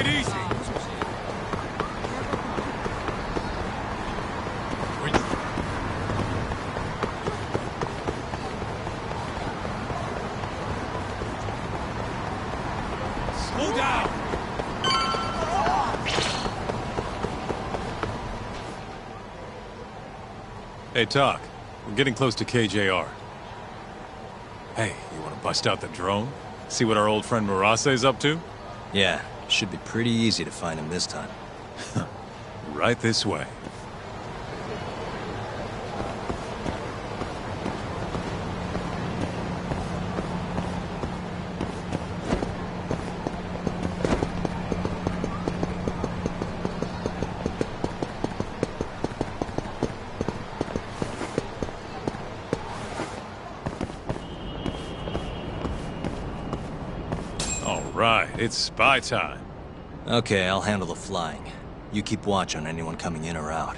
it easy. Slow down. Hey, Talk. We're getting close to KJR. Hey, you want to bust out the drone? See what our old friend Murase's up to? Yeah, should be pretty easy to find him this time. Right this way. Right, it's spy time. Okay, I'll handle the flying. You keep watch on anyone coming in or out.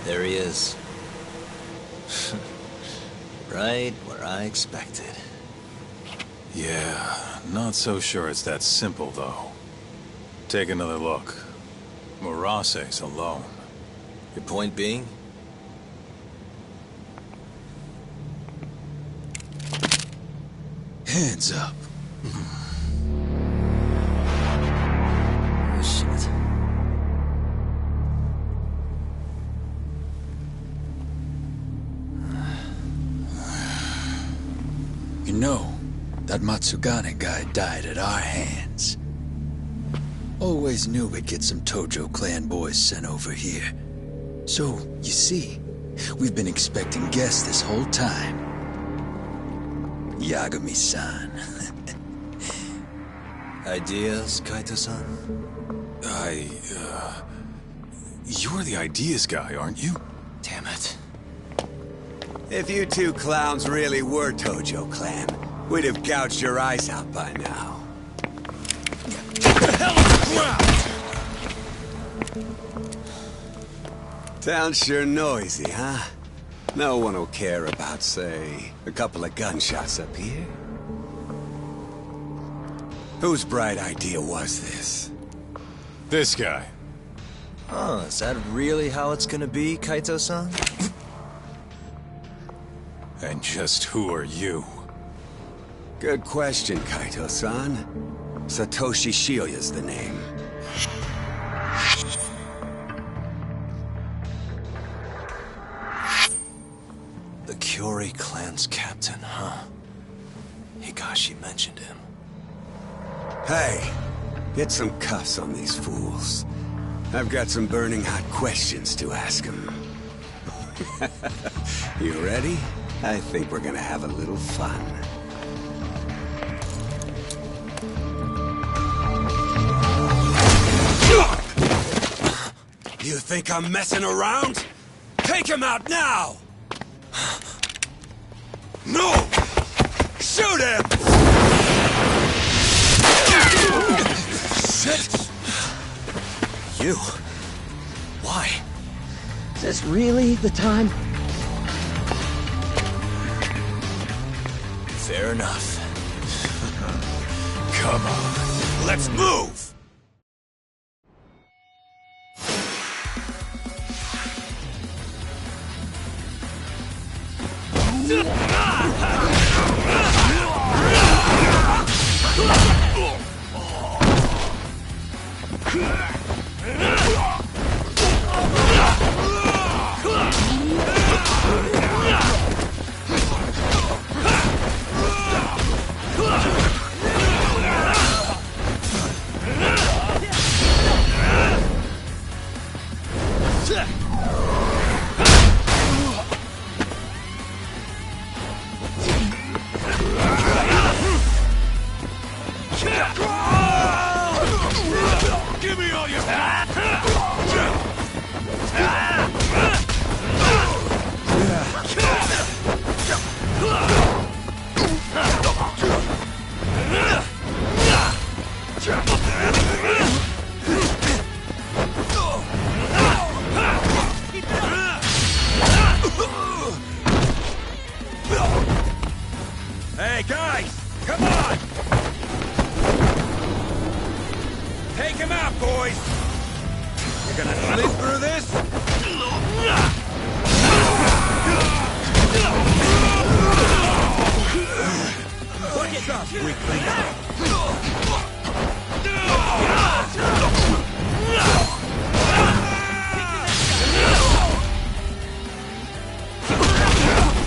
There he is. Right where I expected. Yeah, not so sure it's that simple, though. Take another look. Murase's alone. Your point being? Hands up. Oh, shit. You know, that Matsugane guy died at our hands. Always knew we'd get some Tojo clan boys sent over here. So, you see, we've been expecting guests this whole time. Yagami-san. Ideas, Kaito-san? You're the ideas guy, aren't you? Damn it. If you two clowns really were Tojo clan, we'd have gouged your eyes out by now. Town's sure noisy, huh? No one will care about, say, a couple of gunshots up here. Whose bright idea was this? This guy. Oh, is that really how it's gonna be, Kaito-san? And just who are you? Good question, Kaito-san. Satoshi Shioya's the name. The Kyori clan's captain, huh? Higashi mentioned him. Hey, get some cuffs on these fools. I've got some burning hot questions to ask them. You ready? I think we're gonna have a little fun. You think I'm messing around? Take him out now! No! Shoot him! Shit! You? Why? Is this really the time? Fair enough. Come on, let's move! Give me all your... Hey, guys! Come on! Take him out, boys! You're gonna sleep through this? What's up, weakling?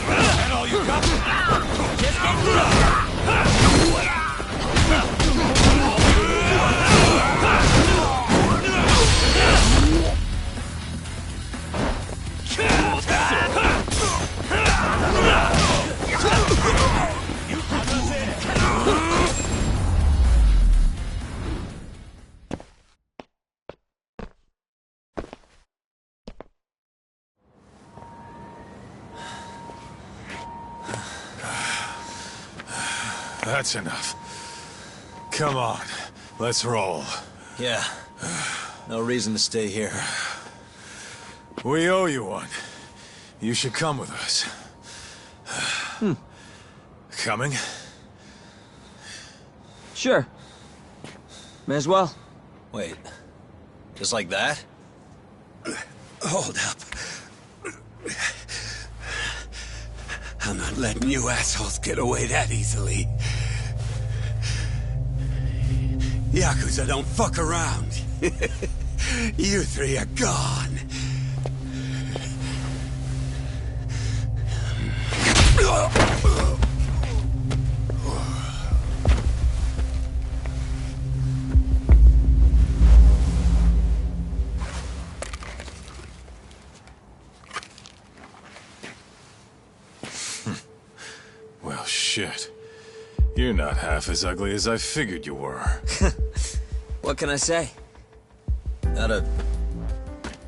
That all you got? That's enough. Come on, let's roll. Yeah. No reason to stay here. We owe you one. You should come with us. Coming? Sure. May as well. Wait. Just like that? Hold up. I'm not letting you assholes get away that easily. Yakuza don't fuck around. You three are gone. shit. You're not half as ugly as I figured you were. What can I say? Not a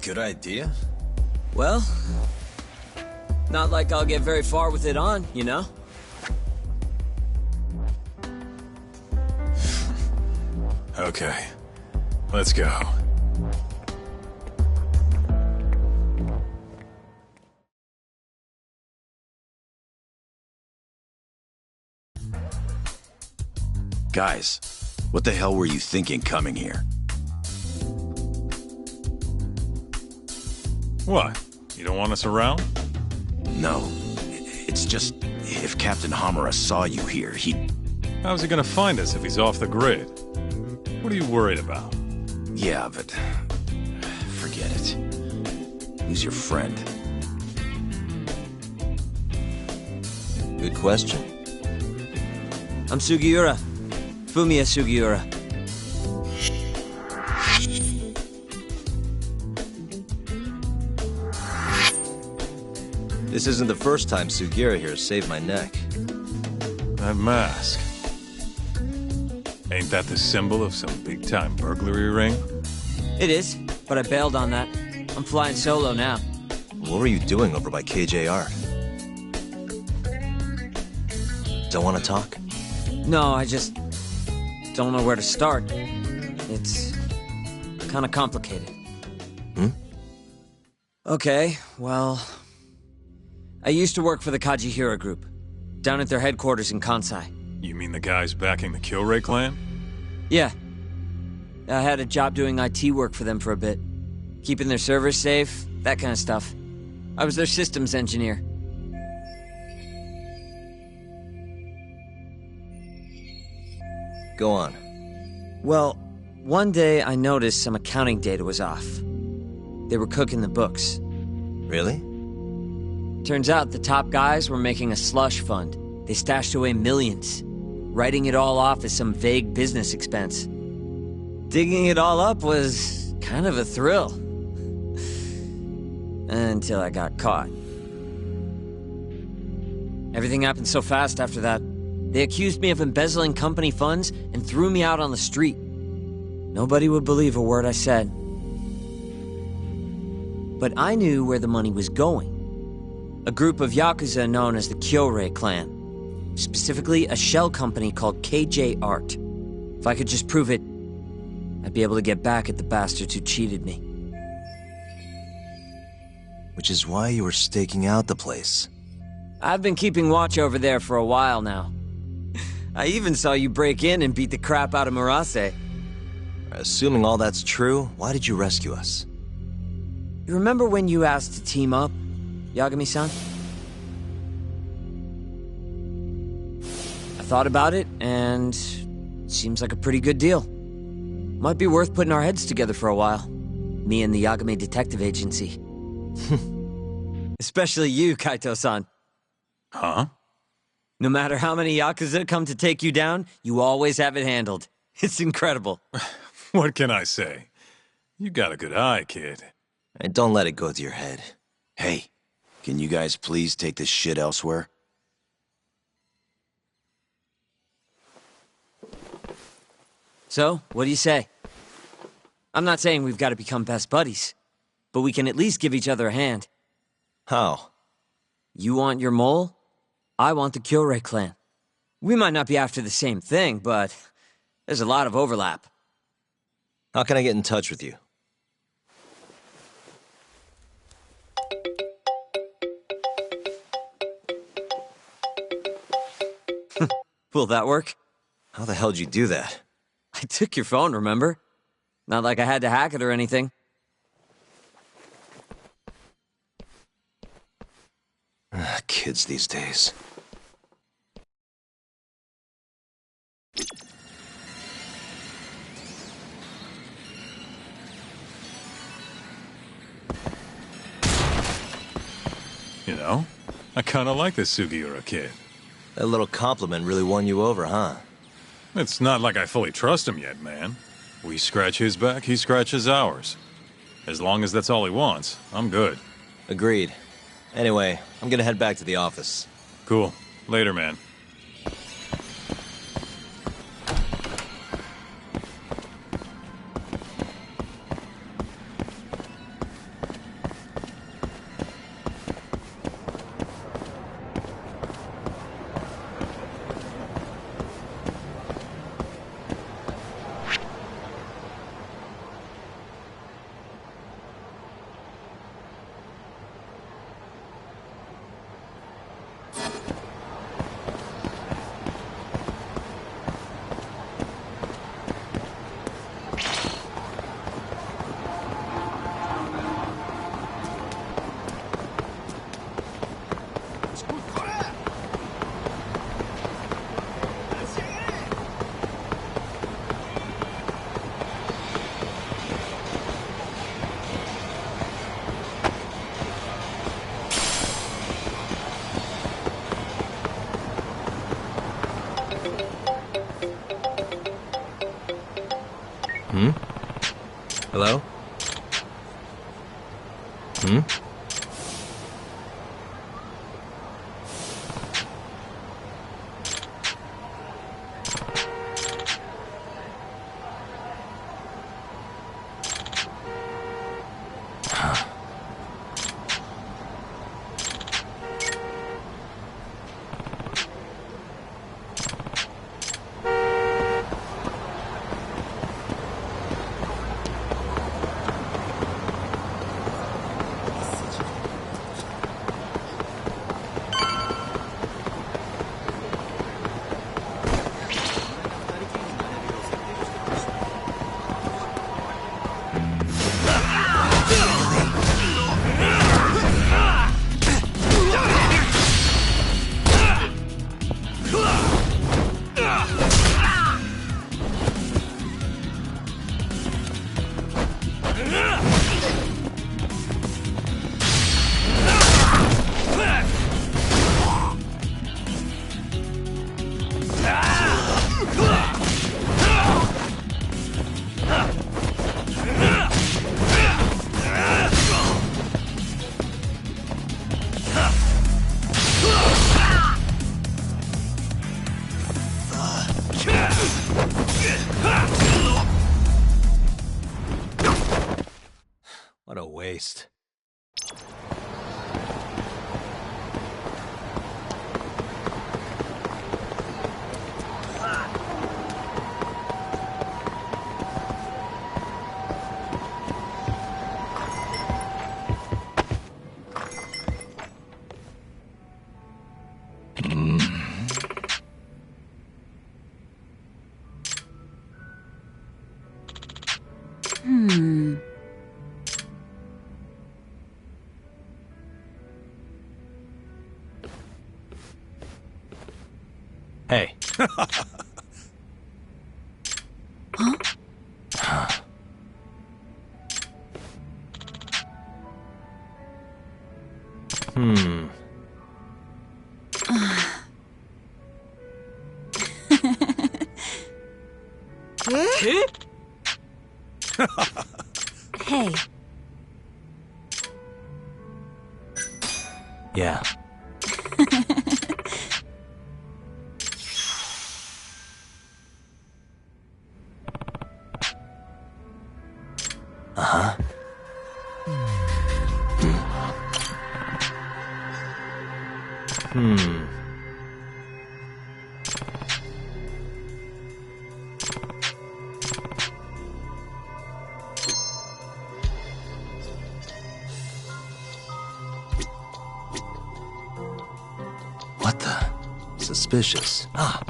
good idea? Well, not like I'll get very far with it on, you know? Okay, let's go. Guys, what the hell were you thinking coming here? What? You don't want us around? No. It's just, if Captain Hamura saw you here, he'd... How's he gonna find us if he's off the grid? What are you worried about? Yeah, but... forget it. Who's your friend? Good question. I'm Sugiura. Fumiya Sugiura. This isn't the first time Sugiura here has saved my neck. That mask. Ain't that the symbol of some big-time burglary ring? It is, but I bailed on that. I'm flying solo now. What were you doing over by KJR? Don't want to talk? No, I just don't know where to start. It's kind of complicated. Okay, well... I used to work for the Kajihira Group, down at their headquarters in Kansai. You mean the guys backing the Killray clan? Yeah. I had a job doing IT work for them for a bit. Keeping their servers safe, that kind of stuff. I was their systems engineer. Go on. Well, one day I noticed some accounting data was off. They were cooking the books. Really? Turns out the top guys were making a slush fund. They stashed away millions, writing it all off as some vague business expense. Digging it all up was kind of a thrill. Until I got caught. Everything happened so fast after that. They accused me of embezzling company funds and threw me out on the street. Nobody would believe a word I said. But I knew where the money was going. A group of Yakuza known as the Kyorai clan. Specifically, a shell company called KJ Art. If I could just prove it, I'd be able to get back at the bastards who cheated me. Which is why you were staking out the place. I've been keeping watch over there for a while now. I even saw you break in and beat the crap out of Murase. Assuming all that's true, why did you rescue us? You remember when you asked to team up, Yagami-san? I thought about it, and it seems like a pretty good deal. Might be worth putting our heads together for a while. Me and the Yagami Detective Agency. Especially you, Kaito-san. Huh? No matter how many Yakuza come to take you down, you always have it handled. It's incredible. What can I say? You got a good eye, kid. And don't let it go to your head. Hey, can you guys please take this shit elsewhere? So, what do you say? I'm not saying we've got to become best buddies, but we can at least give each other a hand. How? You want your mole? I want the Kyorai clan. We might not be after the same thing, but there's a lot of overlap. How can I get in touch with you? Will that work? How the hell'd you do that? I took your phone, remember? Not like I had to hack it or anything. Kids these days. You know, I kinda like this Sugiura kid. That little compliment really won you over, huh? It's not like I fully trust him yet, man. We scratch his back, he scratches ours. As long as that's all he wants, I'm good. Agreed. Anyway, I'm gonna head back to the office. Cool. Later, man. Hey. Hey. Yeah. Uh-huh. What the? Suspicious. Ah.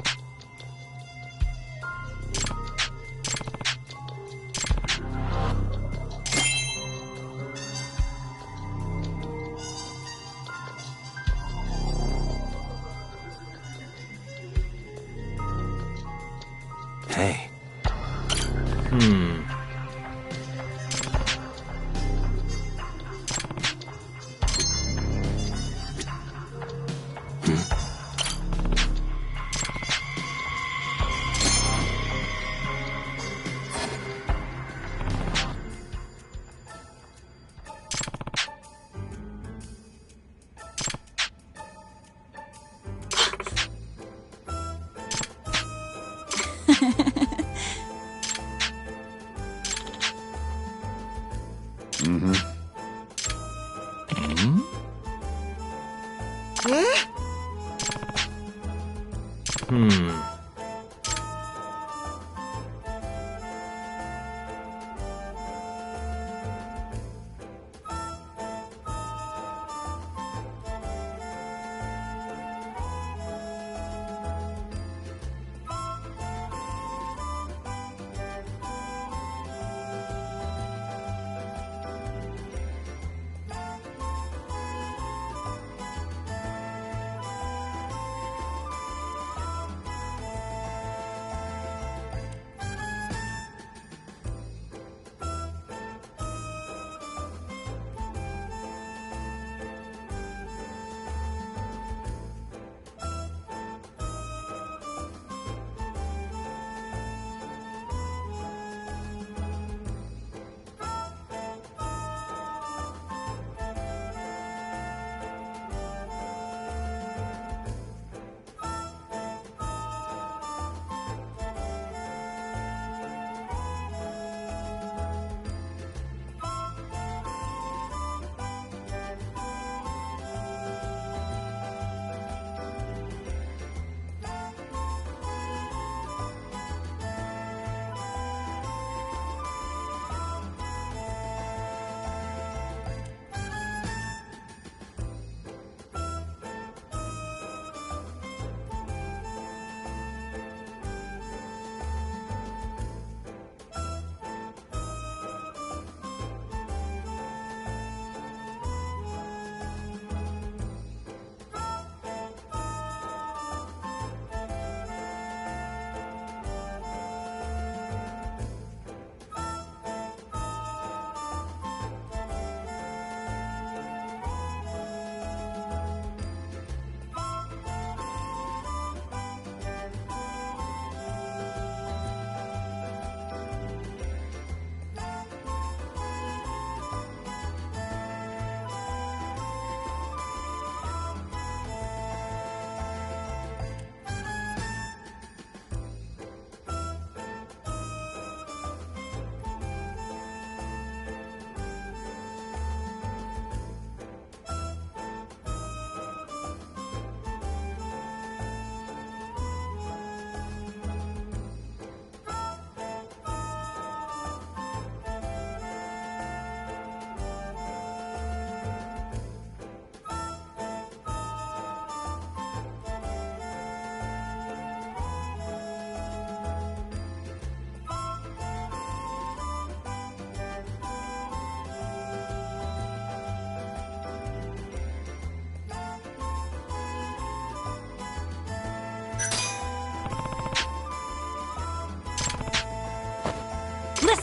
Hey.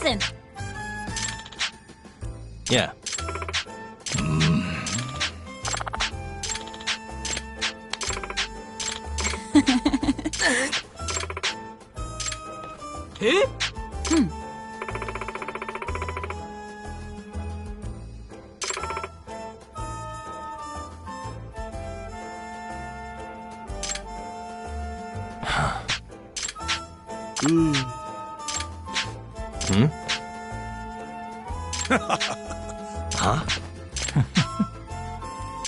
Listen. Yeah. Huh?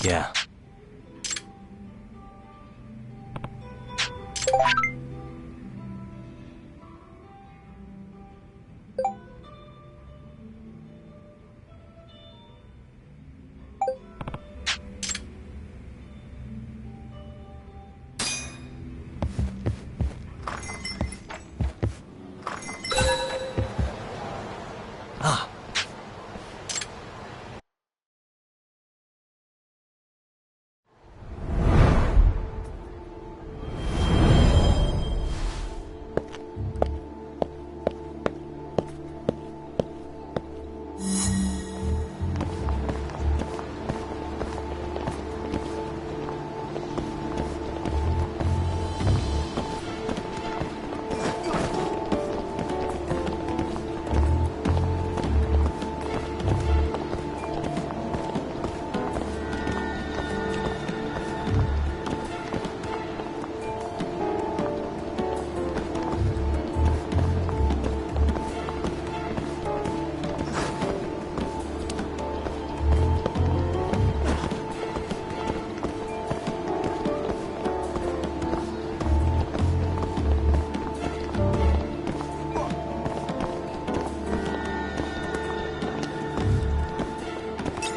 Yeah.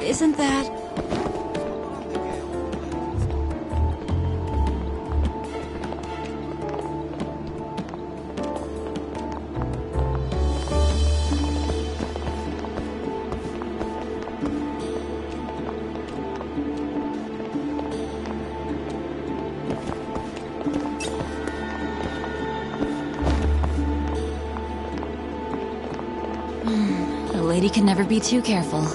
Isn't that... A lady can never be too careful.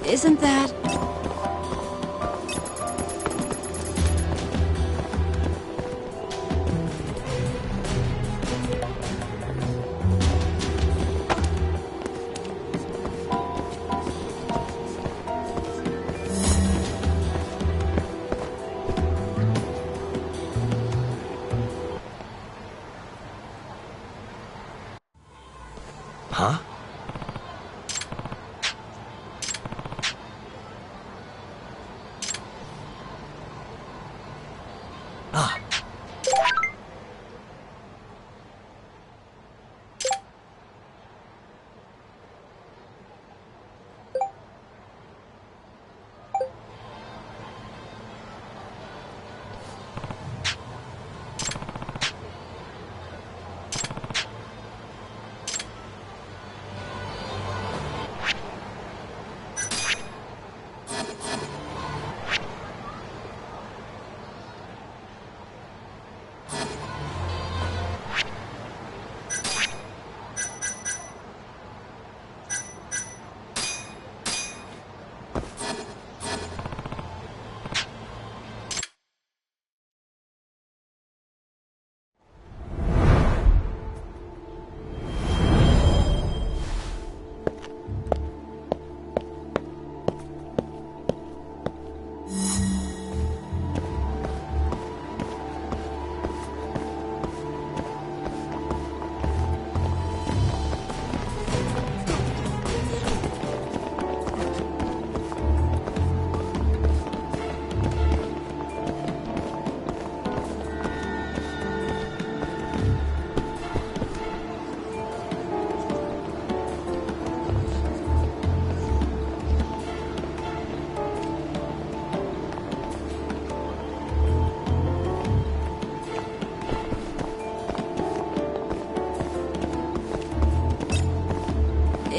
Isn't that... Huh? Ah.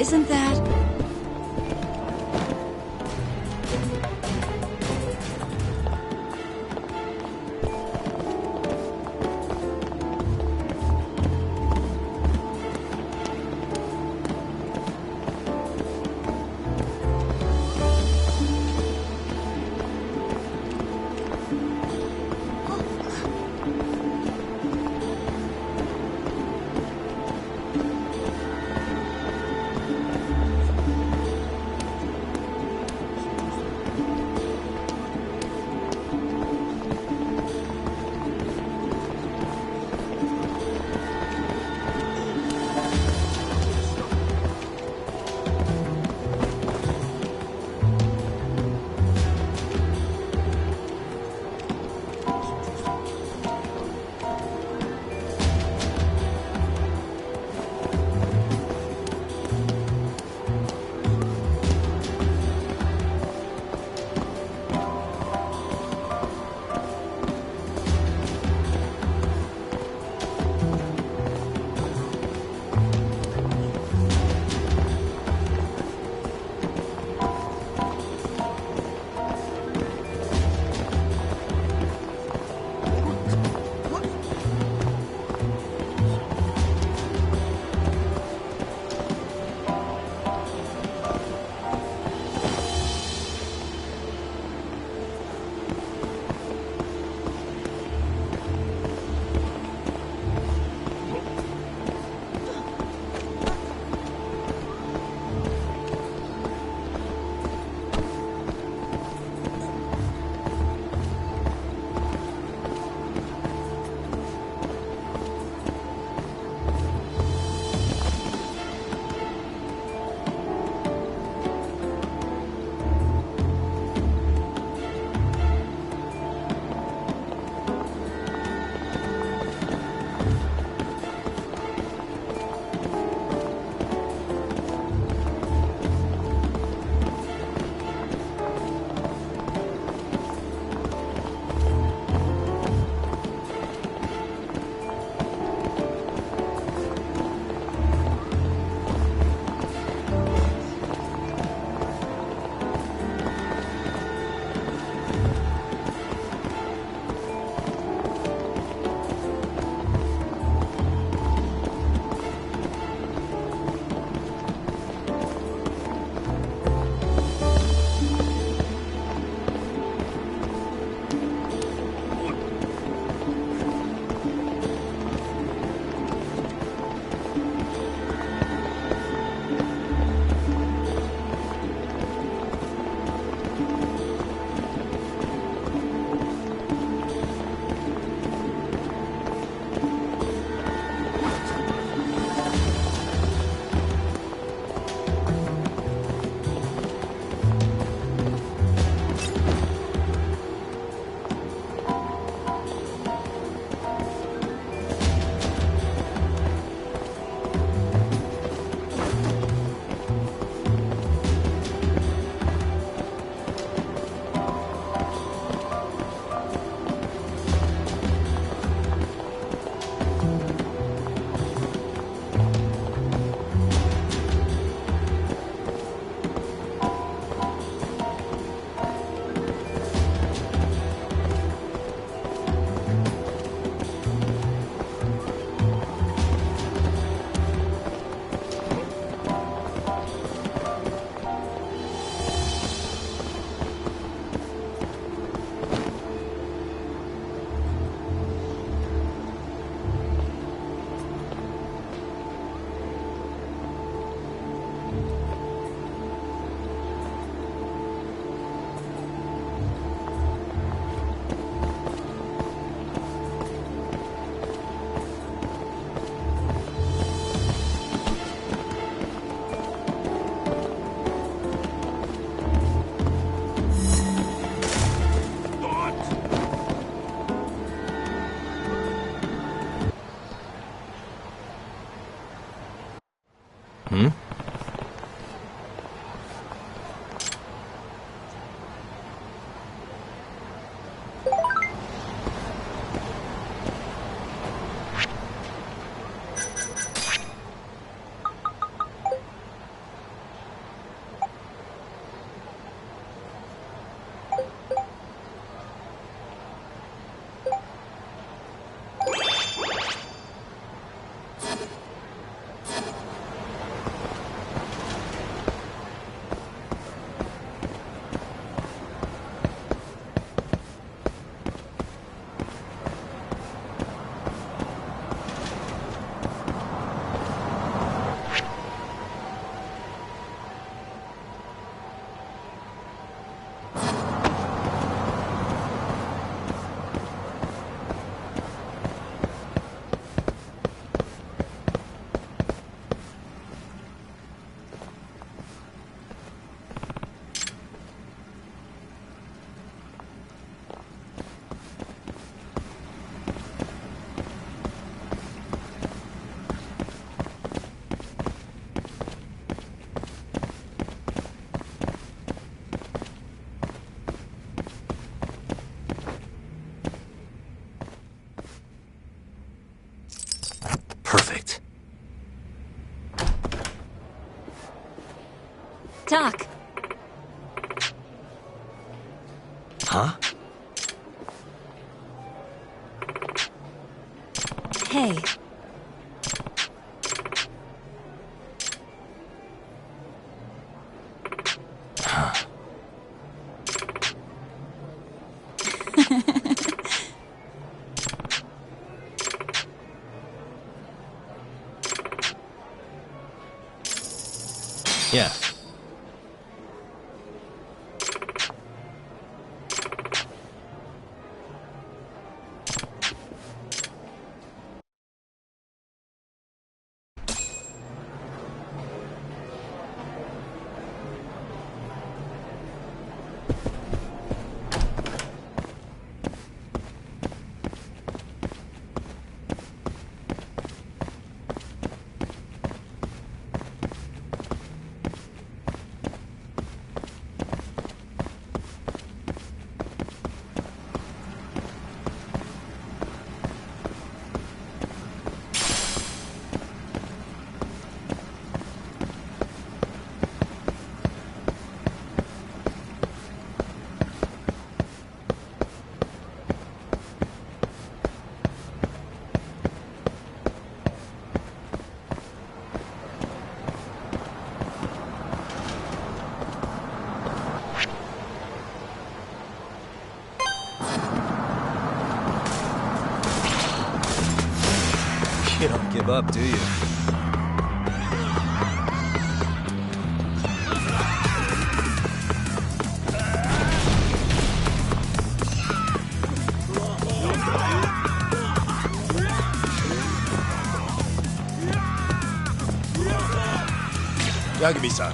Isn't that... Perfect. Doc, Huh? hey. Yeah. You don't give up, do you? Yagami-san.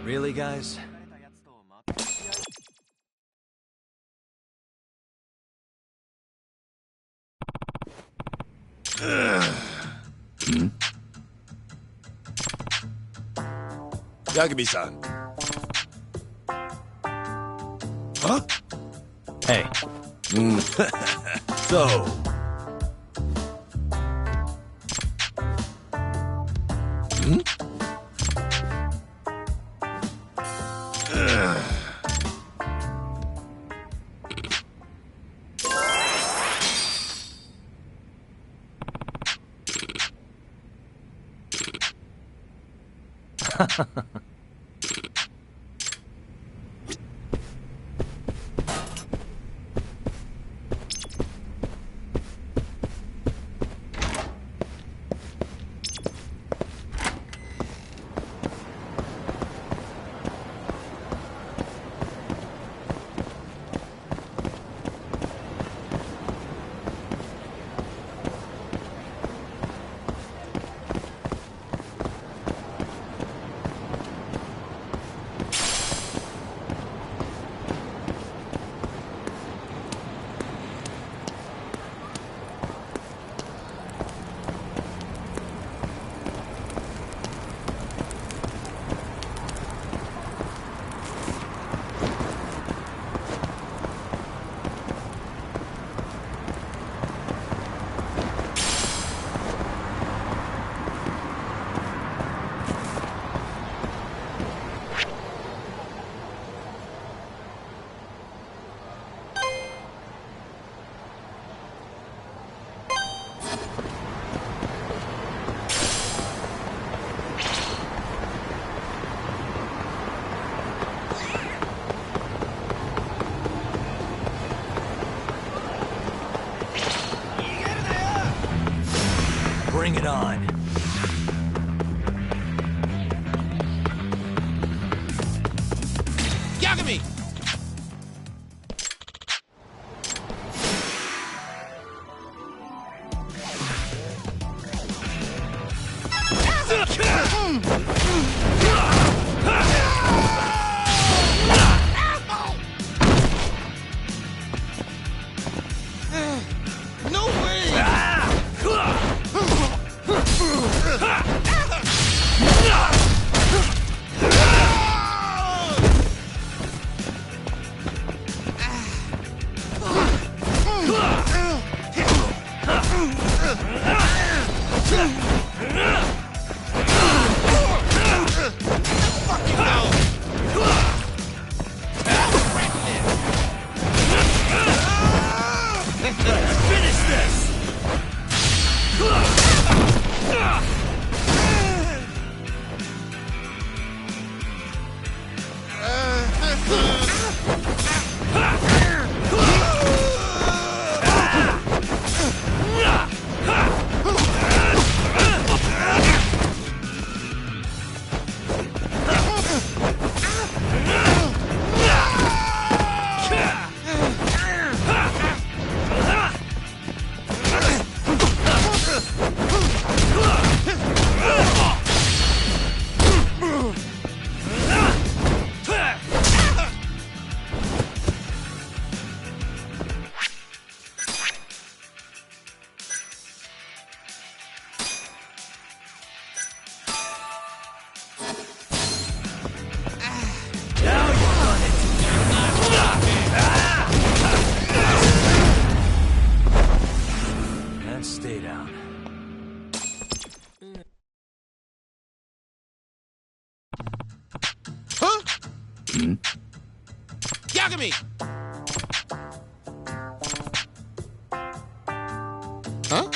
Really, guys? Yagami-san. Huh? Hey, So, Bring it on. Yagami! No way! Finish this! And stay down. Huh? Yagami! Huh?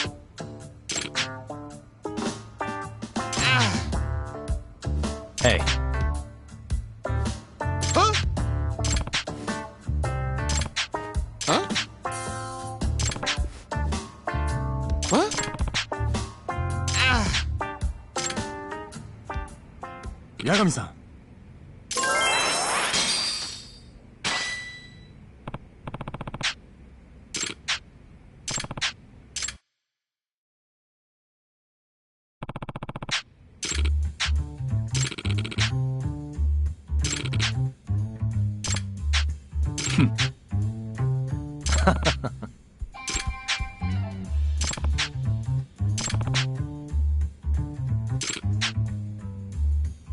Hey, Huh? Huh? What? Yagami-san.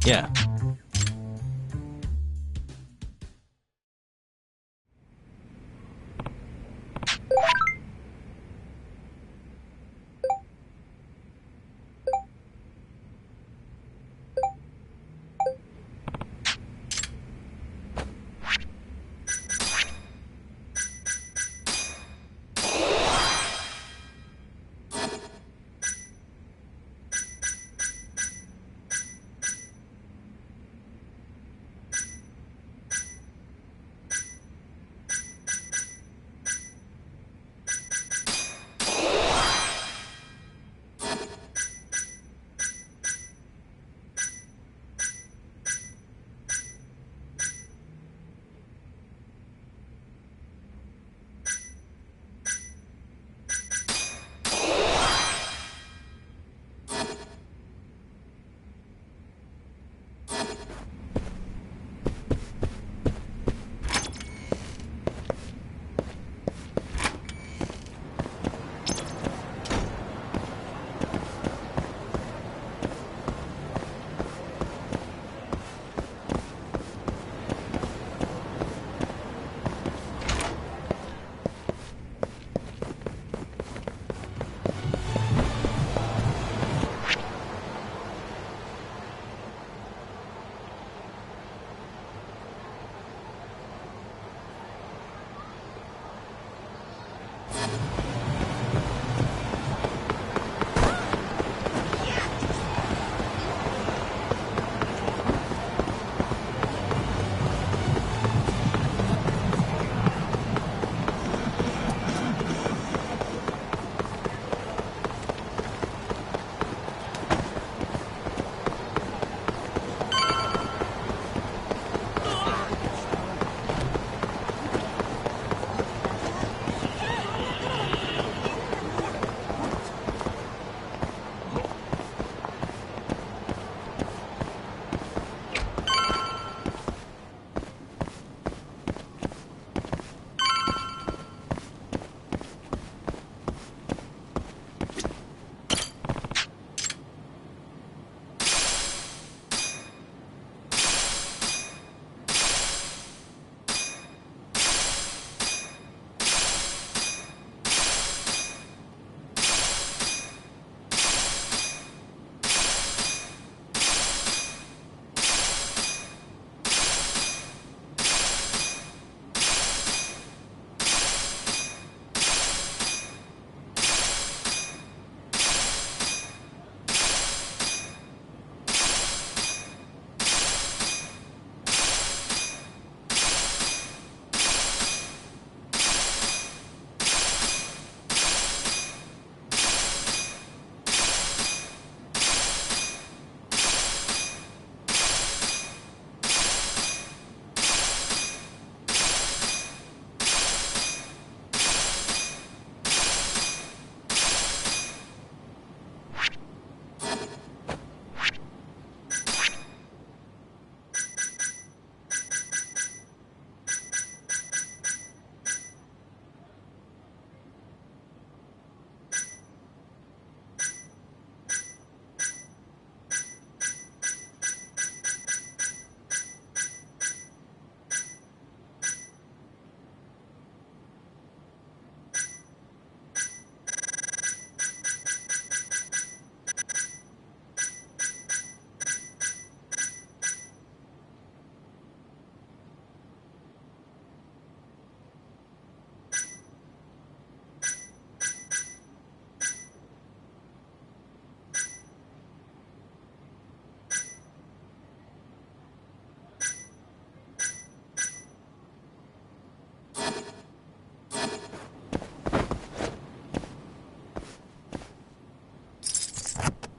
Yeah.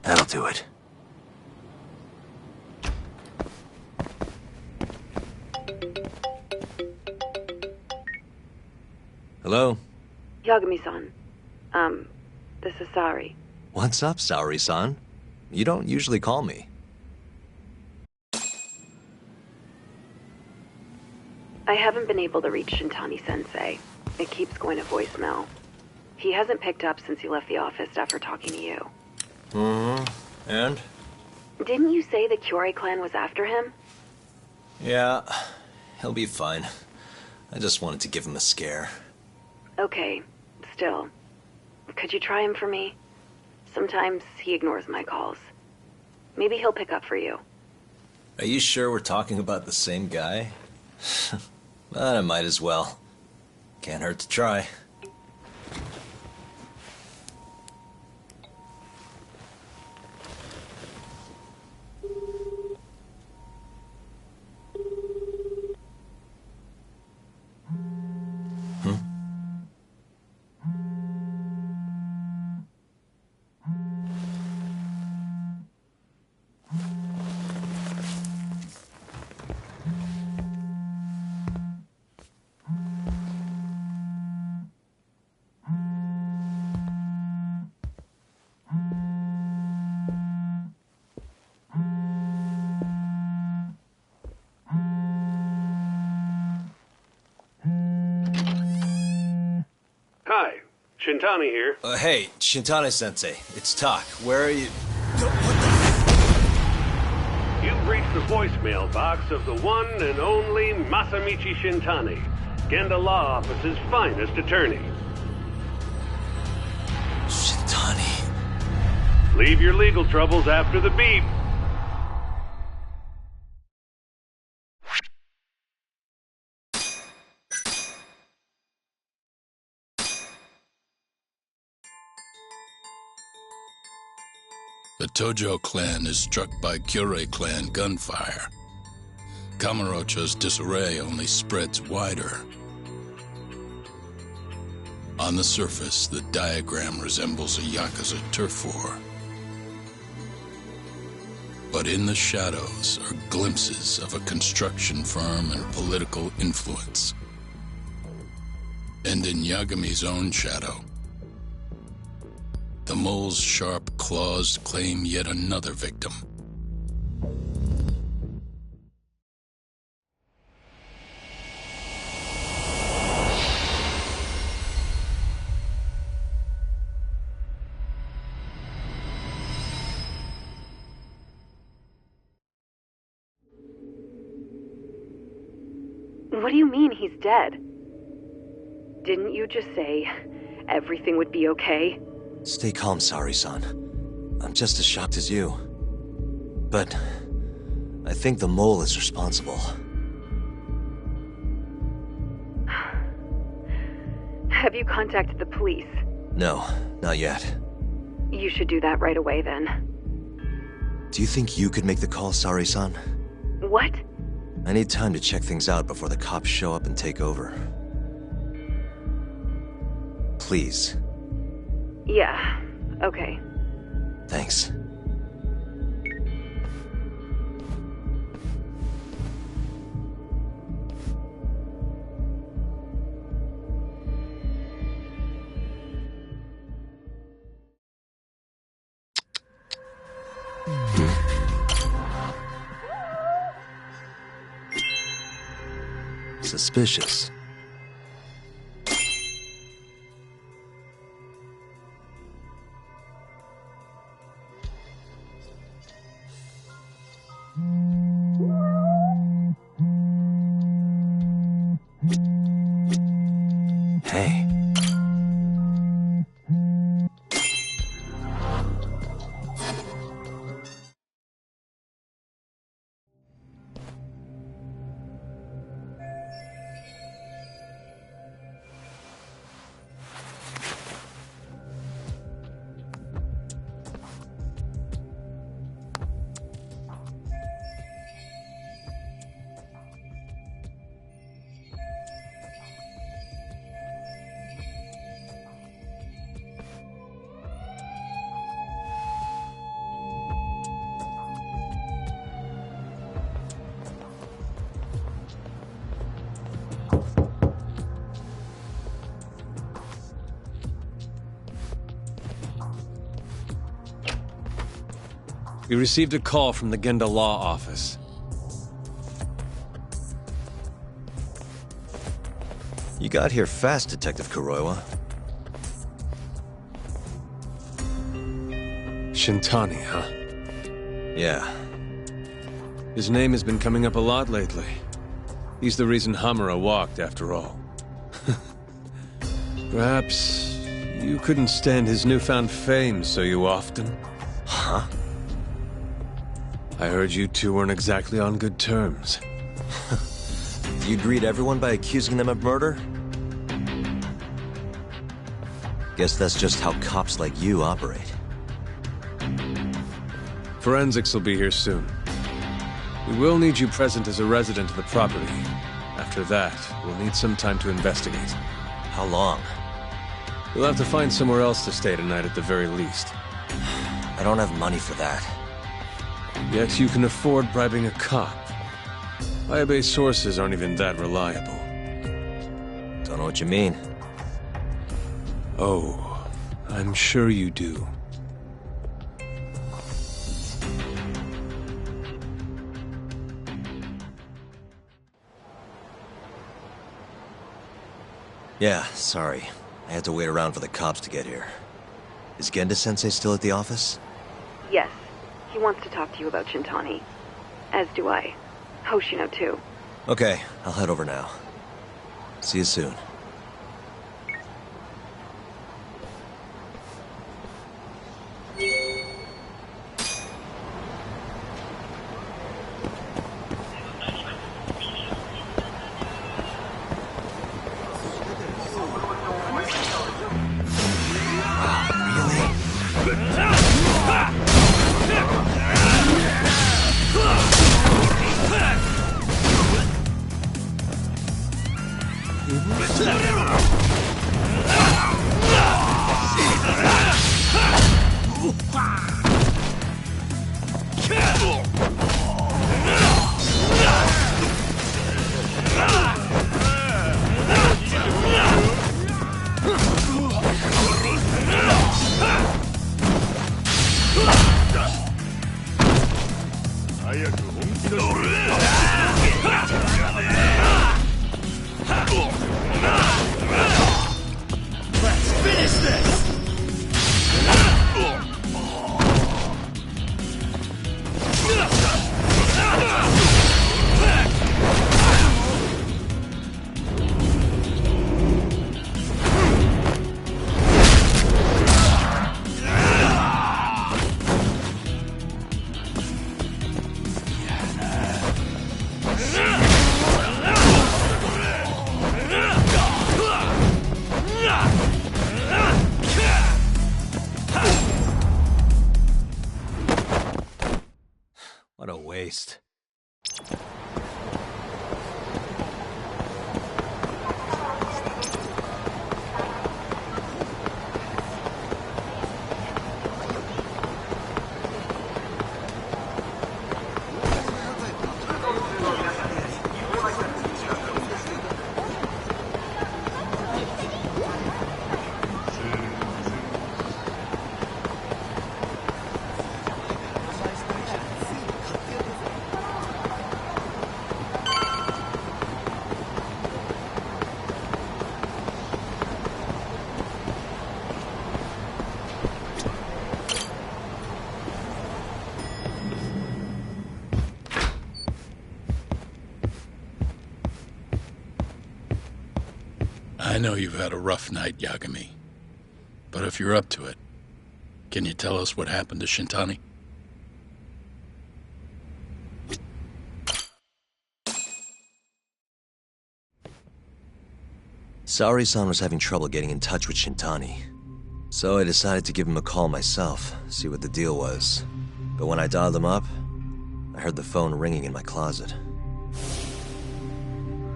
That'll do it. Hello? Yagami-san. This is Sari. What's up, Saori-san? You don't usually call me. I haven't been able to reach Shintani-sensei. It keeps going to voicemail. He hasn't picked up since he left the office after talking to you. Mm-hmm. And? Didn't you say the Kyorei clan was after him? Yeah, he'll be fine. I just wanted to give him a scare. Okay, still. Could you try him for me? Sometimes he ignores my calls. Maybe he'll pick up for you. Are you sure we're talking about the same guy? But I might as well. Can't hurt to try. Hi, Shintani here. Hey, Shintani-sensei, it's Tak. Where are you? You've reached the voicemail box of the one and only Masamichi Shintani, Genda Law Office's finest attorney. Shintani. Leave your legal troubles after the beep. The Tojo clan is struck by Kyorei clan gunfire. Kamurocho's disarray only spreads wider. On the surface, the diagram resembles a Yakuza turf war. But in the shadows are glimpses of a construction firm and political influence. And in Yagami's own shadow, the mole's sharp claws claim yet another victim. What do you mean he's dead? Didn't you just say everything would be okay? Stay calm, Saori-san. I'm just as shocked as you. But I think the mole is responsible. Have you contacted the police? No, not yet. You should do that right away then. Do you think you could make the call, Saori-san? What? I need time to check things out before the cops show up and take over. Please. Yeah, okay. Thanks. Suspicious. Hey. We received a call from the Genda Law Office. You got here fast, Detective Kuroiwa. Shintani, huh? Yeah. His name has been coming up a lot lately. He's the reason Hamura walked, after all. Perhaps you couldn't stand his newfound fame so you often? Huh? I heard you two weren't exactly on good terms. You greet everyone by accusing them of murder? Guess that's just how cops like you operate. Forensics will be here soon. We will need you present as a resident of the property. After that, we'll need some time to investigate. How long? You'll have to find somewhere else to stay tonight at the very least. I don't have money for that. Yet you can afford bribing a cop. Ayabe's sources aren't even that reliable. Don't know what you mean. Oh, I'm sure you do. Yeah, sorry. I had to wait around for the cops to get here. Is Genda-sensei still at the office? Yes. He wants to talk to you about Shintani. As do I. Hoshino, too. Okay, I'll head over now. See you soon. What a waste. I know you've had a rough night, Yagami. But if you're up to it, can you tell us what happened to Shintani? Saori-san was having trouble getting in touch with Shintani. So I decided to give him a call myself, see what the deal was. But when I dialed him up, I heard the phone ringing in my closet.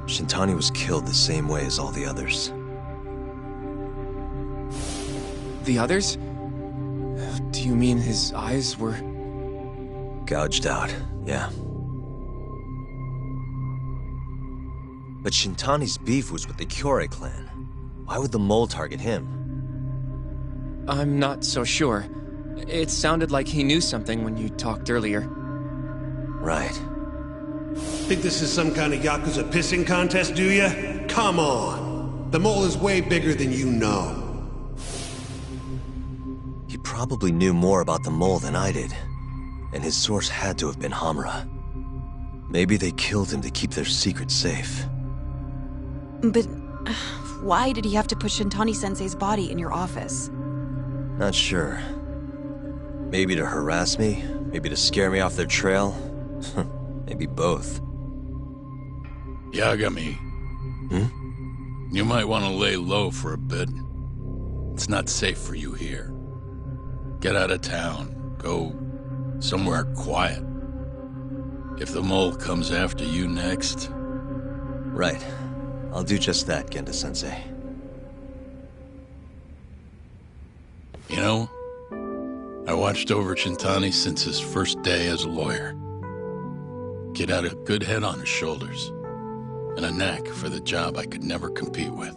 Shintani was killed the same way as all the others. The others? Do you mean his eyes were... Gouged out, yeah. But Shintani's beef was with the Kyorei clan. Why would the mole target him? I'm not so sure. It sounded like he knew something when you talked earlier. Right. Think this is some kind of Yakuza pissing contest, do ya? Come on! The mole is way bigger than you know. He probably knew more about the mole than I did. And his source had to have been Hamura. Maybe they killed him to keep their secret safe. But why did he have to put Shintani-sensei's body in your office? Not sure. Maybe to harass me, maybe to scare me off their trail. Maybe both. Yagami. You might want to lay low for a bit. It's not safe for you here. Get out of town. Go somewhere quiet. If the mole comes after you next... Right. I'll do just that, Genda-sensei. You know, I watched over Shintani since his first day as a lawyer. Kid had a good head on his shoulders, and a knack for the job I could never compete with.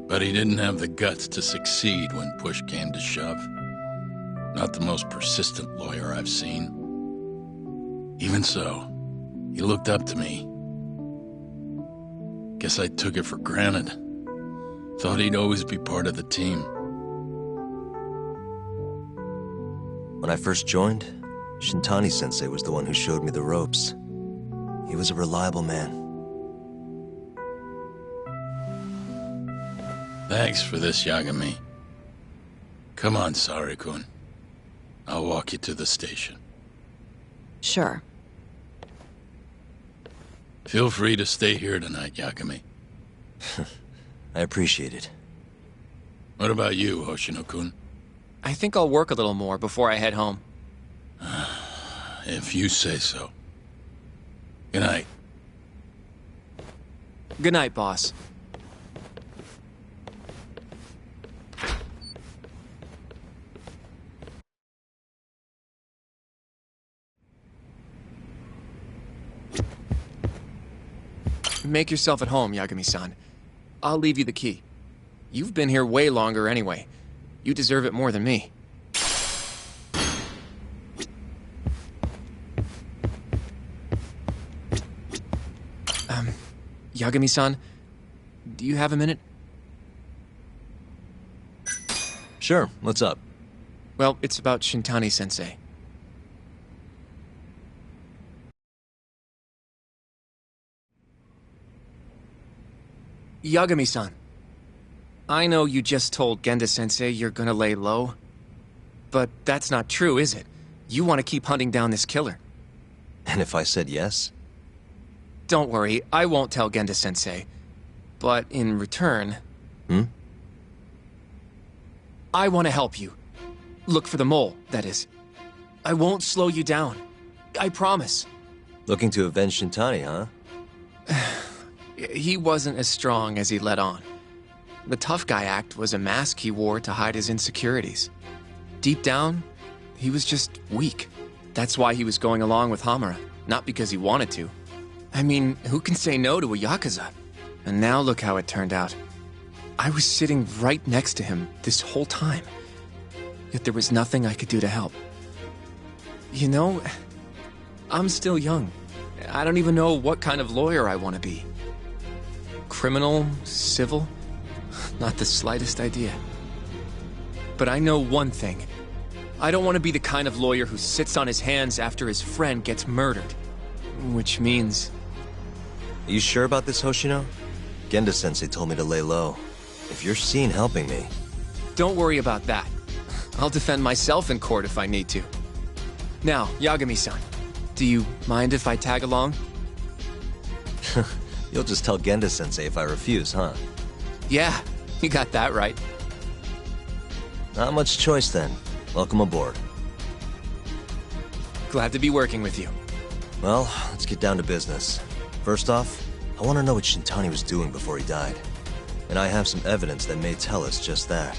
But he didn't have the guts to succeed when push came to shove. Not the most persistent lawyer I've seen. Even so, he looked up to me. Guess I took it for granted. Thought he'd always be part of the team. When I first joined, Shintani-sensei was the one who showed me the ropes. He was a reliable man. Thanks for this, Yagami. Come on, Sari-kun. I'll walk you to the station. Sure. Feel free to stay here tonight, Yagami. I appreciate it. What about you, Hoshino-kun? I think I'll work a little more before I head home. If you say so. Good night. Good night, boss. Make yourself at home, Yagami-san. I'll leave you the key. You've been here way longer anyway. You deserve it more than me. Yagami-san, do you have a minute? Sure, what's up? Well, it's about Shintani-sensei. Yagami-san, I know you just told Genda-sensei you're gonna lay low, but that's not true, is it? You want to keep hunting down this killer. And if I said yes? Don't worry, I won't tell Genda-sensei. But in return... I want to help you. Look for the mole, that is. I won't slow you down. I promise. Looking to avenge Shintani, huh? He wasn't as strong as he let on. The tough guy act was a mask he wore to hide his insecurities. Deep down, he was just weak. That's why he was going along with Hamura, not because he wanted to. I mean, who can say no to a Yakuza? And now look how it turned out. I was sitting right next to him this whole time. Yet there was nothing I could do to help. You know, I'm still young. I don't even know what kind of lawyer I want to be. Criminal? Civil? Not the slightest idea. But I know one thing. I don't want to be the kind of lawyer who sits on his hands after his friend gets murdered. Which means... Are you sure about this, Hoshino? Genda-sensei told me to lay low. If you're seen helping me... Don't worry about that. I'll defend myself in court if I need to. Now, Yagami-san, do you mind if I tag along? You'll just tell Genda-sensei if I refuse, huh? Yeah, you got that right. Not much choice then. Welcome aboard. Glad to be working with you. Well, let's get down to business. First off, I want to know what Shintani was doing before he died. And I have some evidence that may tell us just that.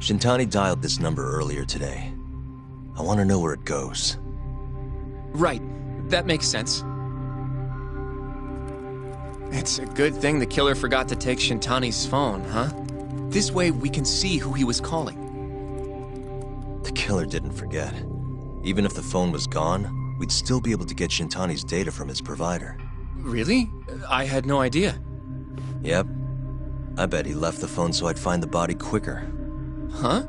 Shintani dialed this number earlier today. I want to know where it goes. Right. That makes sense. It's a good thing the killer forgot to take Shintani's phone, huh? This way we can see who he was calling. The killer didn't forget. Even if the phone was gone, we'd still be able to get Shintani's data from his provider. Really? I had no idea. Yep. I bet he left the phone so I'd find the body quicker. Huh?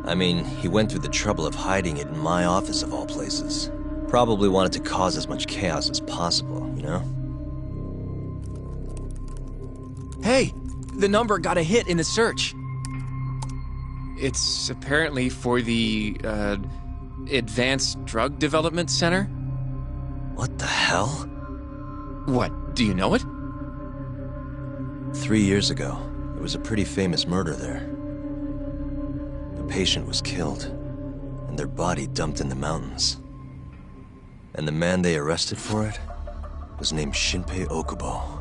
I mean, he went through the trouble of hiding it in my office of all places. Probably wanted to cause as much chaos as possible, you know? Hey! The number got a hit in the search. It's apparently for the, Advanced Drug Development Center? What the hell? What, do you know it? 3 years ago, there was a pretty famous murder there. The patient was killed, and their body dumped in the mountains. And the man they arrested for it was named Shinpei Okubo.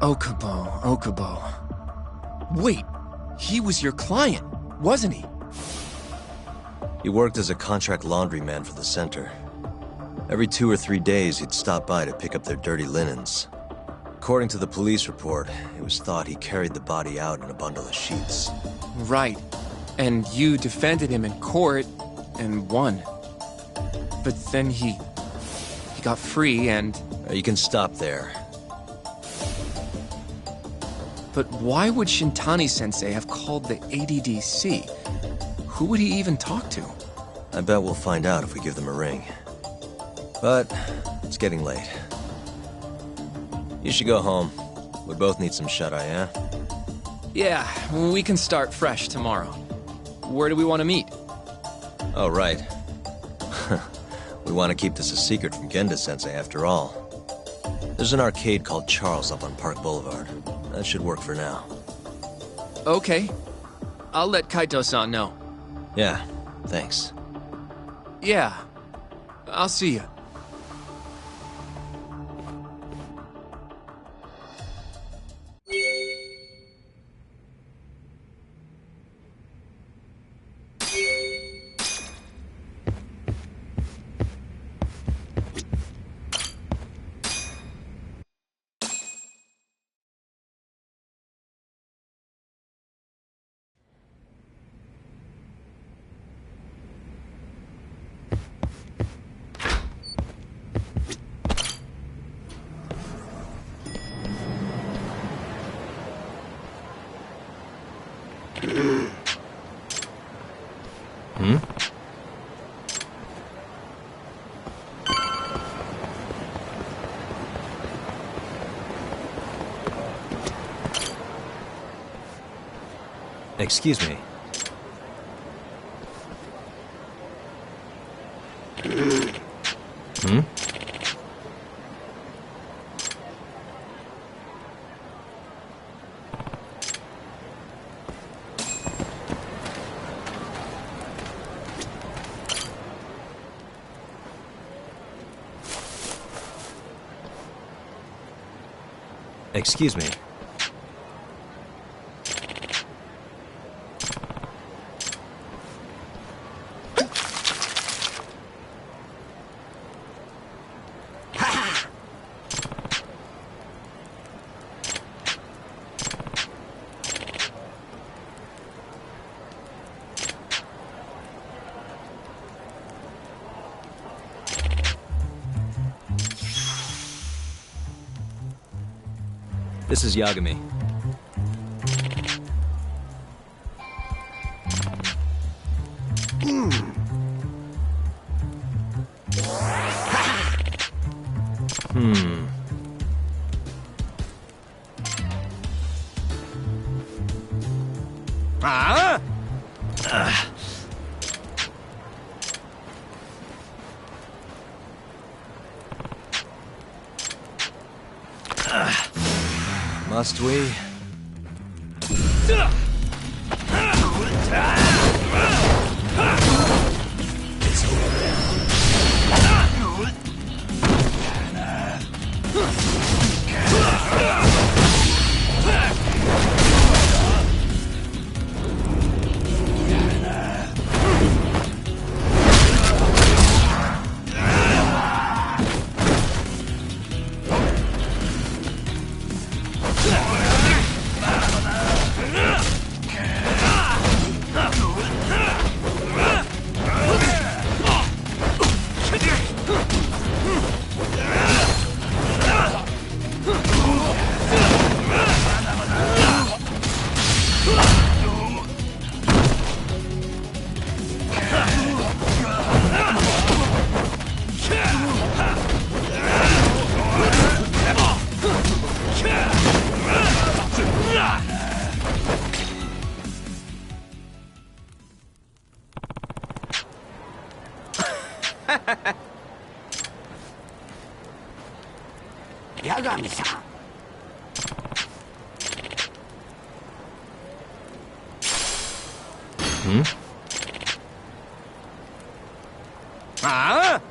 Okubo. Wait, he was your client, wasn't he? He worked as a contract laundryman for the center. Every 2 or 3 days, he'd stop by to pick up their dirty linens. According to the police report, it was thought he carried the body out in a bundle of sheets. Right. And you defended him in court and won. But then he got free and... You can stop there. But why would Shintani-sensei have called the ADDC? Who would he even talk to? I bet we'll find out if we give them a ring. But it's getting late. You should go home. We both need some shut-eye, yeah? Yeah, we can start fresh tomorrow. Where do we want to meet? Oh, right. We want to keep this a secret from Genda-sensei after all. There's an arcade called Charles up on Park Boulevard. That should work for now. Okay. I'll let Kaito-san know. Yeah, thanks. Yeah. I'll see you. Excuse me. Excuse me. This is Yagami. Must we? 八神さん。ああ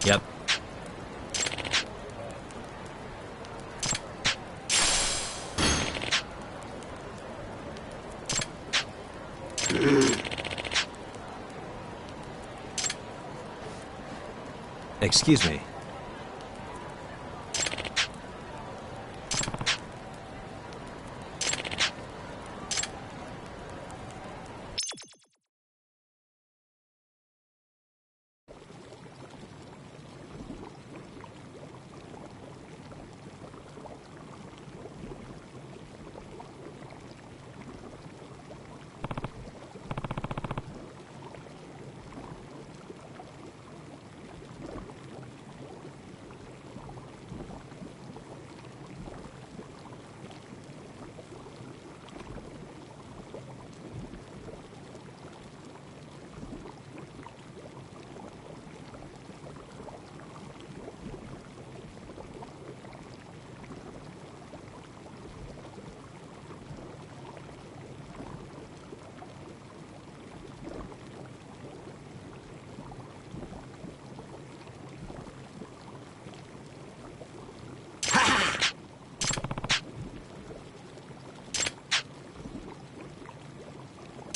Yep. Excuse me.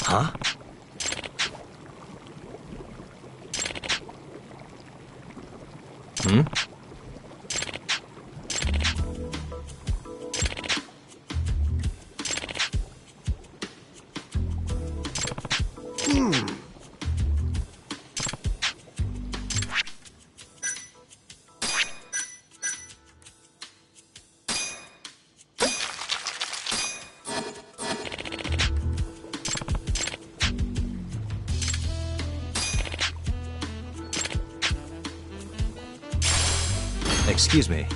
Huh? Hmm? Excuse me.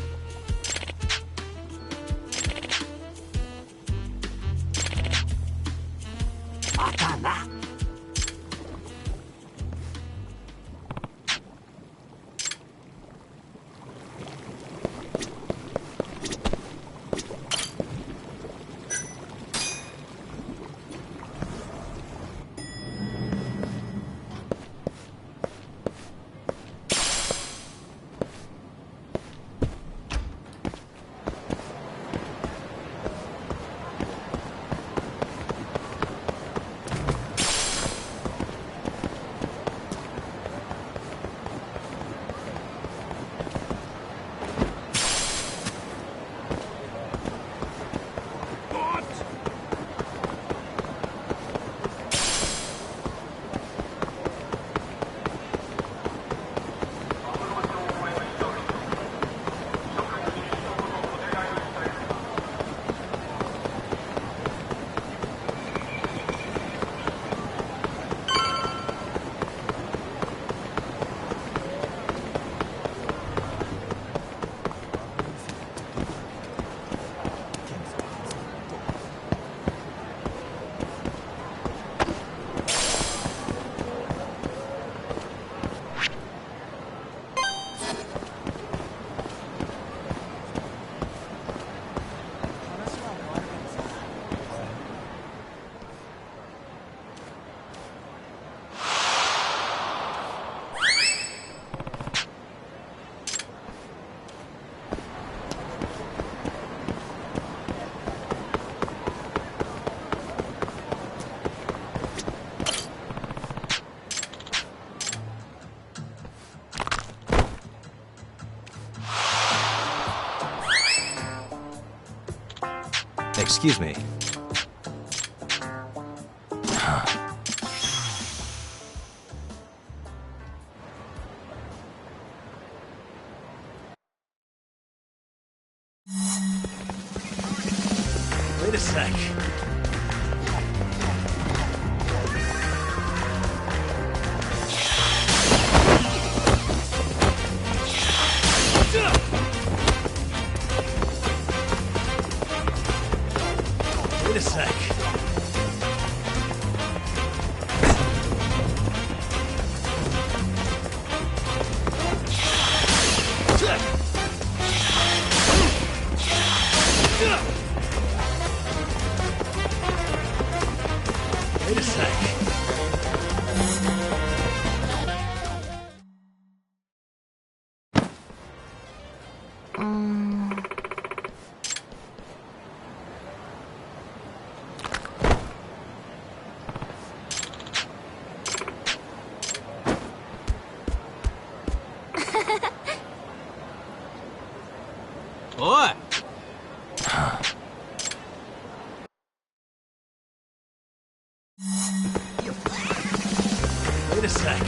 Excuse me. Wait a sec. Wait a sec. Wait a sec. What? Wait a sec.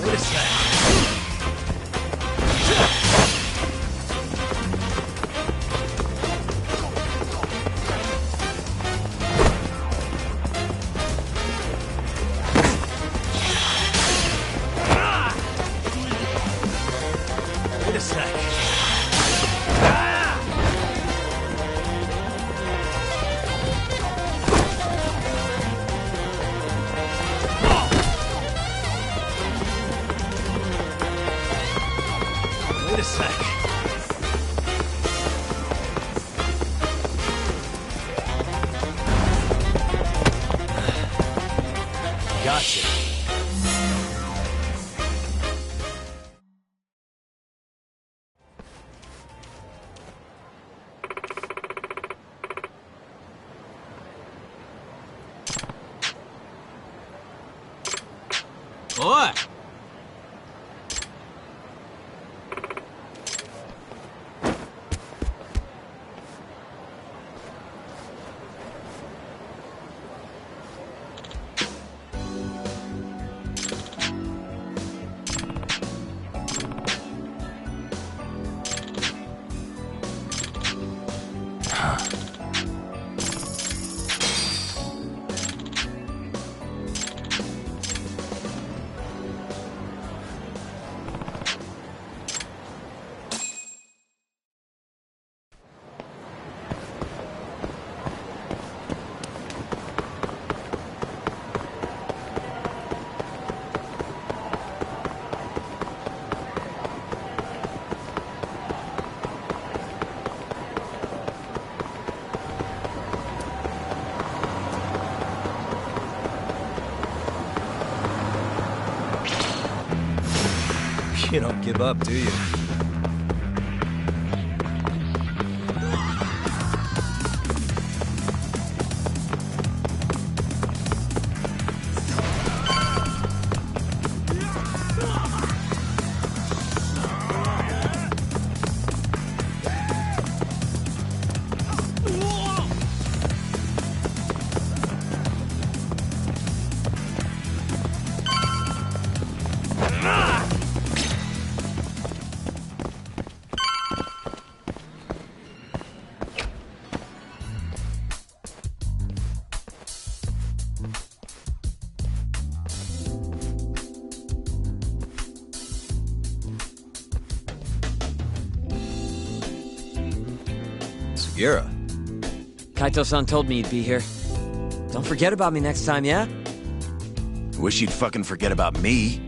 Wait a sec. Wait a sec. Wait a sec. Gotcha. What? You don't give up, do you? Sugiura. Kaito-san told me you'd be here. Don't forget about me next time, yeah? Wish you'd fucking forget about me.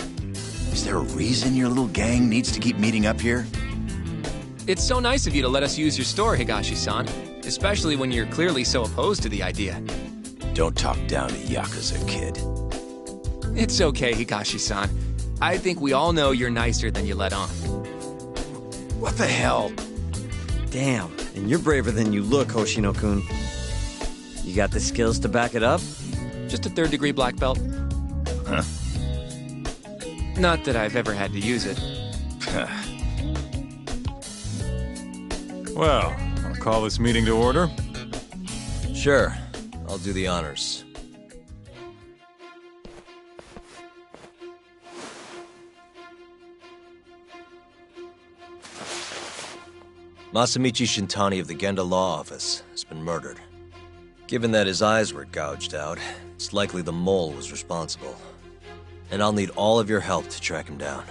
Is there a reason your little gang needs to keep meeting up here? It's so nice of you to let us use your store, Higashi-san. Especially when you're clearly so opposed to the idea. Don't talk down to Yakuza, kid. It's okay, Higashi-san. I think we all know you're nicer than you let on. What the hell? Damn, And you're braver than you look, Hoshino-kun. You got the skills to back it up? Just a third-degree black belt. Huh. Not that I've ever had to use it. Well, wanna call this meeting to order? Sure. I'll do the honors. Masamichi Shintani of the Genda Law Office has been murdered. Given that his eyes were gouged out, it's likely the mole was responsible. And I'll need all of your help to track him down.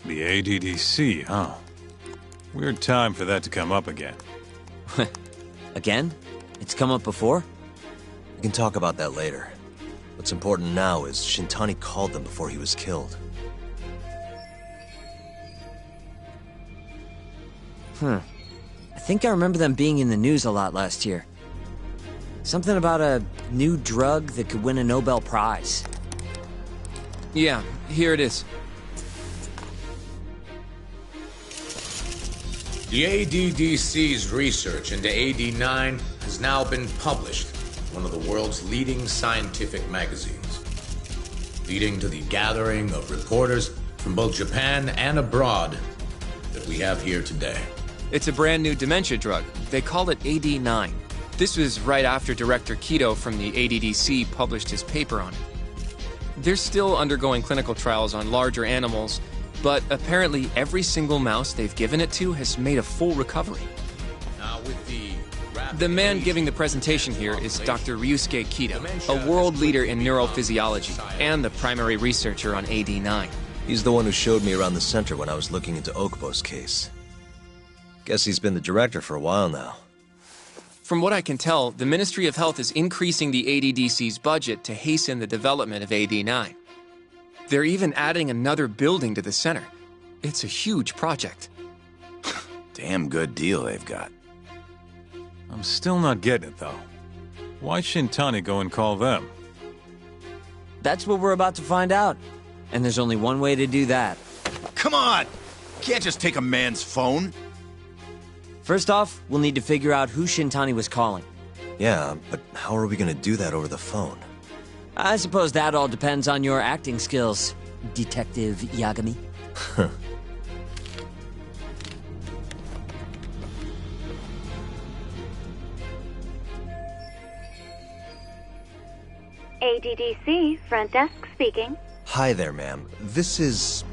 The ADDC, huh? Weird time for that to come up again. Again? It's come up before? We can talk about that later. What's important now is Shintani called them before he was killed. I think I remember them being in the news a lot last year. Something about a new drug that could win a Nobel Prize. Yeah, here it is. The ADDC's research into AD9 has now been published in one of the world's leading scientific magazines, leading to the gathering of reporters from both Japan and abroad that we have here today. It's a brand new dementia drug. They call it AD9. This was right after Director Kido from the ADDC published his paper on it. They're still undergoing clinical trials on larger animals, but apparently every single mouse they've given it to has made a full recovery. Now with the man giving the presentation here is Dr. Ryusuke Kido, a world leader in neurophysiology and the primary researcher on AD9. He's the one who showed me around the center when I was looking into Okubo's case. Guess he's been the director for a while now. From what I can tell, the Ministry of Health is increasing the ADDC's budget to hasten the development of AD9. They're even adding another building to the center. It's a huge project. Damn good deal they've got. I'm still not getting it, though. Why Shintani go and call them? That's what we're about to find out. And there's only one way to do that. Come on! Can't just take a man's phone. First off, we'll need to figure out who Shintani was calling. Yeah, but how are we gonna do that over the phone? I suppose that all depends on your acting skills, Detective Yagami. ADDC, front desk speaking. Hi there, ma'am. This is...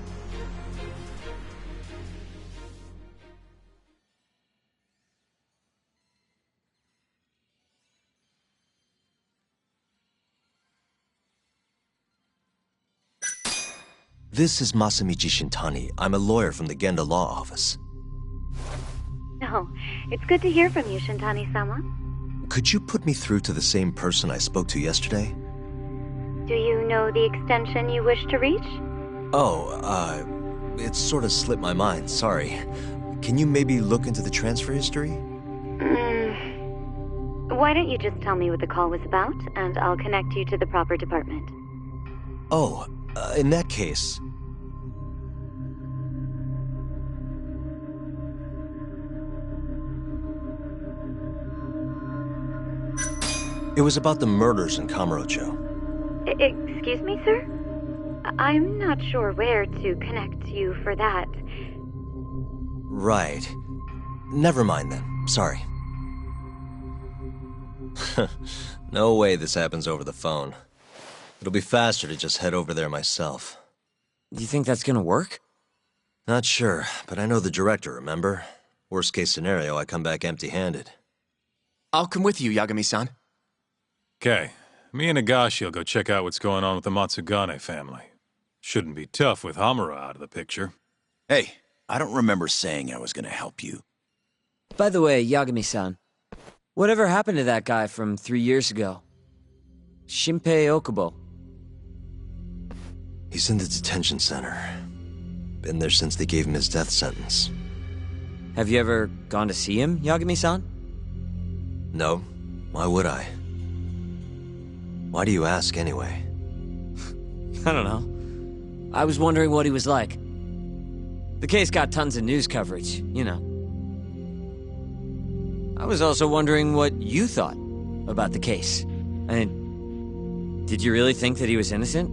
This is Masamichi Shintani. I'm a lawyer from the Genda Law Office. Oh, it's good to hear from you, Shintani-sama. Could you put me through to the same person I spoke to yesterday? Do you know the extension you wish to reach? Oh, it sort of slipped my mind, sorry. Can you maybe look into the transfer history? Why don't you just tell me what the call was about, and I'll connect you to the proper department. Oh, in that case... It was about the murders in Kamurocho. Excuse me, sir? I'm not sure where to connect you for that. Right. Never mind then. Sorry. No way this happens over the phone. It'll be faster to just head over there myself. You think that's gonna work? Not sure, but I know the director, remember? Worst case scenario, I come back empty-handed. I'll come with you, Yagami-san. Okay, me and Nagashi will go check out what's going on with the Matsugane family. Shouldn't be tough with Hamura out of the picture. Hey, I don't remember saying I was gonna help you. By the way, Yagami-san, whatever happened to that guy from 3 years ago? Shinpei Okubo. He's in the detention center. Been there since they gave him his death sentence. Have you ever gone to see him, Yagami-san? No. Why would I? Why do you ask, anyway? I don't know. I was wondering what he was like. The case got tons of news coverage, you know. I was also wondering what you thought about the case. I mean, did you really think that he was innocent?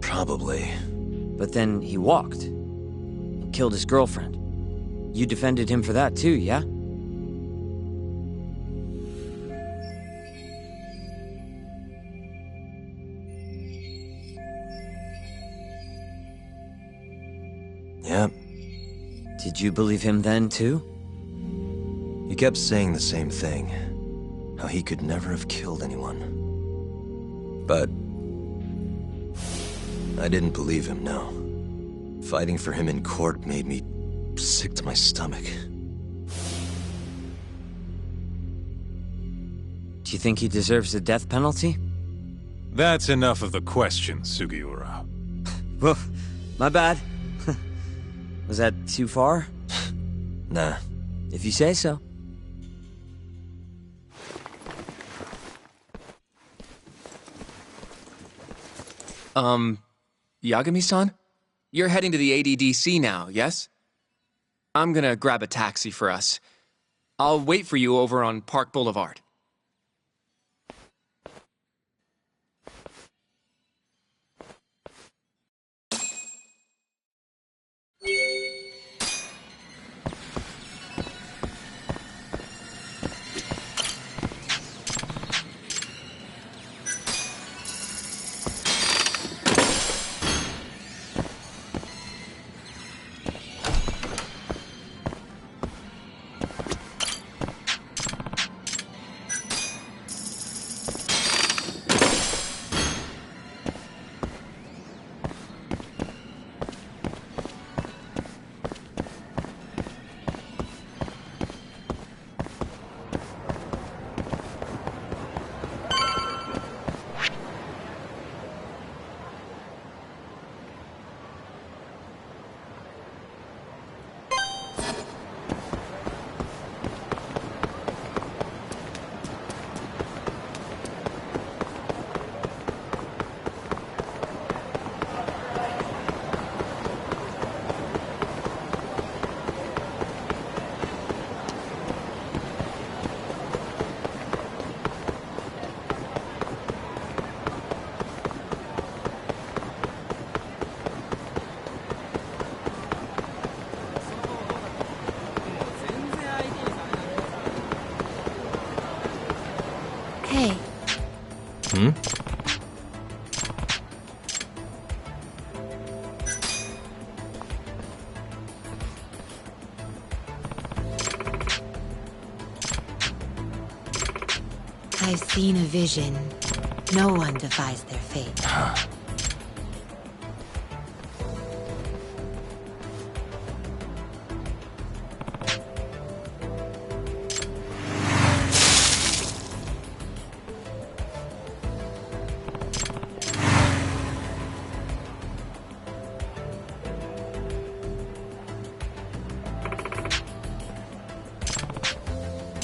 Probably. But then he walked and killed his girlfriend. You defended him for that too, yeah? Yep. Did you believe him then too? He kept saying the same thing. How he could never have killed anyone. But I didn't believe him, no. Fighting for him in court made me sick to my stomach. Do you think he deserves the death penalty? That's enough of the question, Sugiura. Well, my bad. Was that too far? Nah. If you say so. Yagami-san? You're heading to the ADDC now, yes? I'm gonna grab a taxi for us. I'll wait for you over on Park Boulevard. Hey. Hmm? I've seen a vision. No one defies their fate.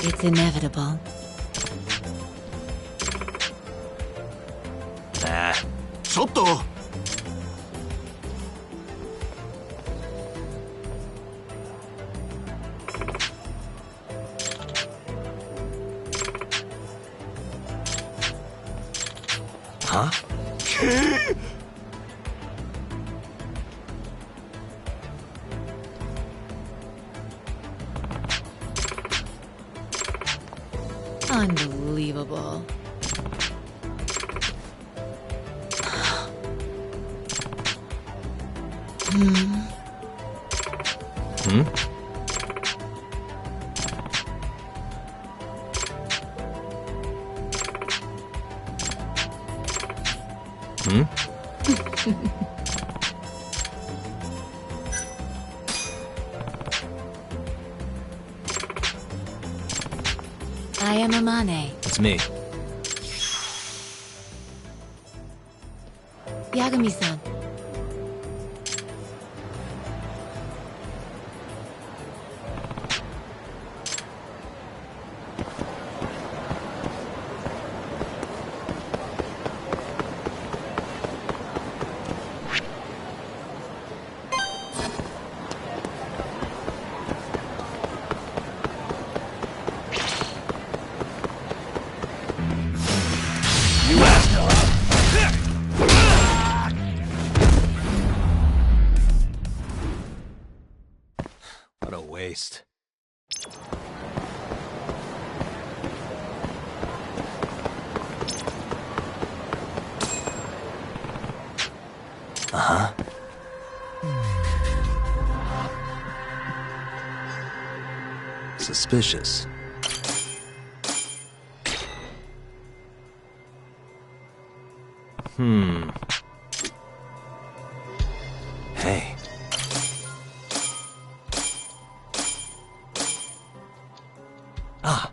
It's inevitable. Nah. ちょっと! Huh? Unbelievable. Hmm? Hmm? I am Amane. It's me. Yagami-san. Uh-huh. Suspicious. Hey. Ah.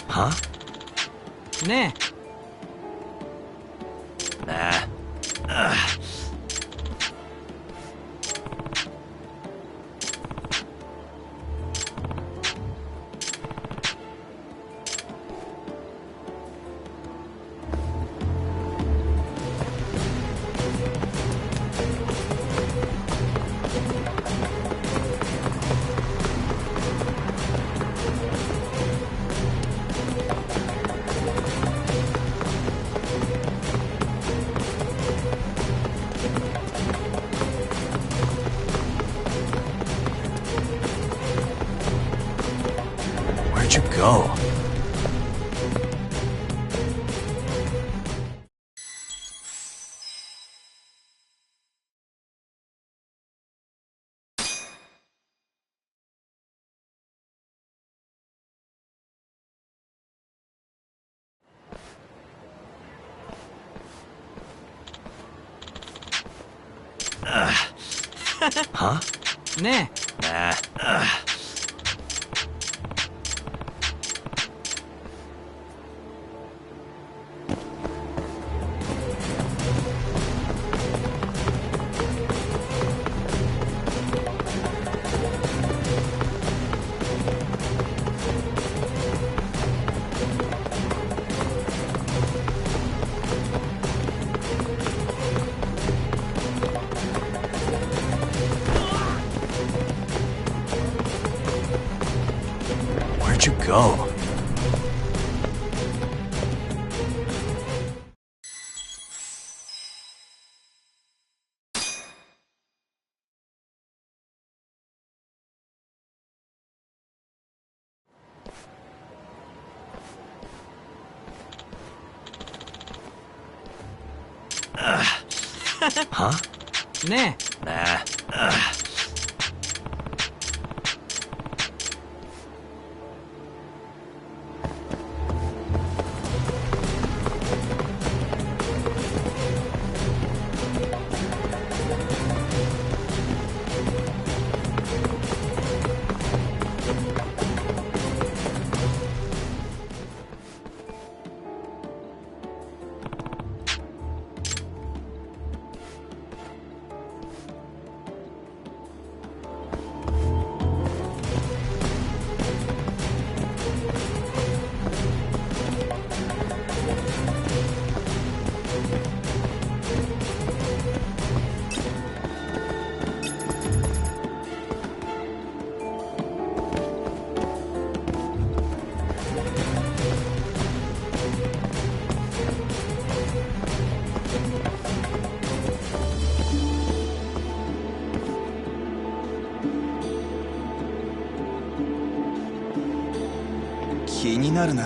Huh? Nah. Nah. Where'd you go? Huh? Nah. Nah. Where'd you go? Huh? Nah. Nah.気になるな。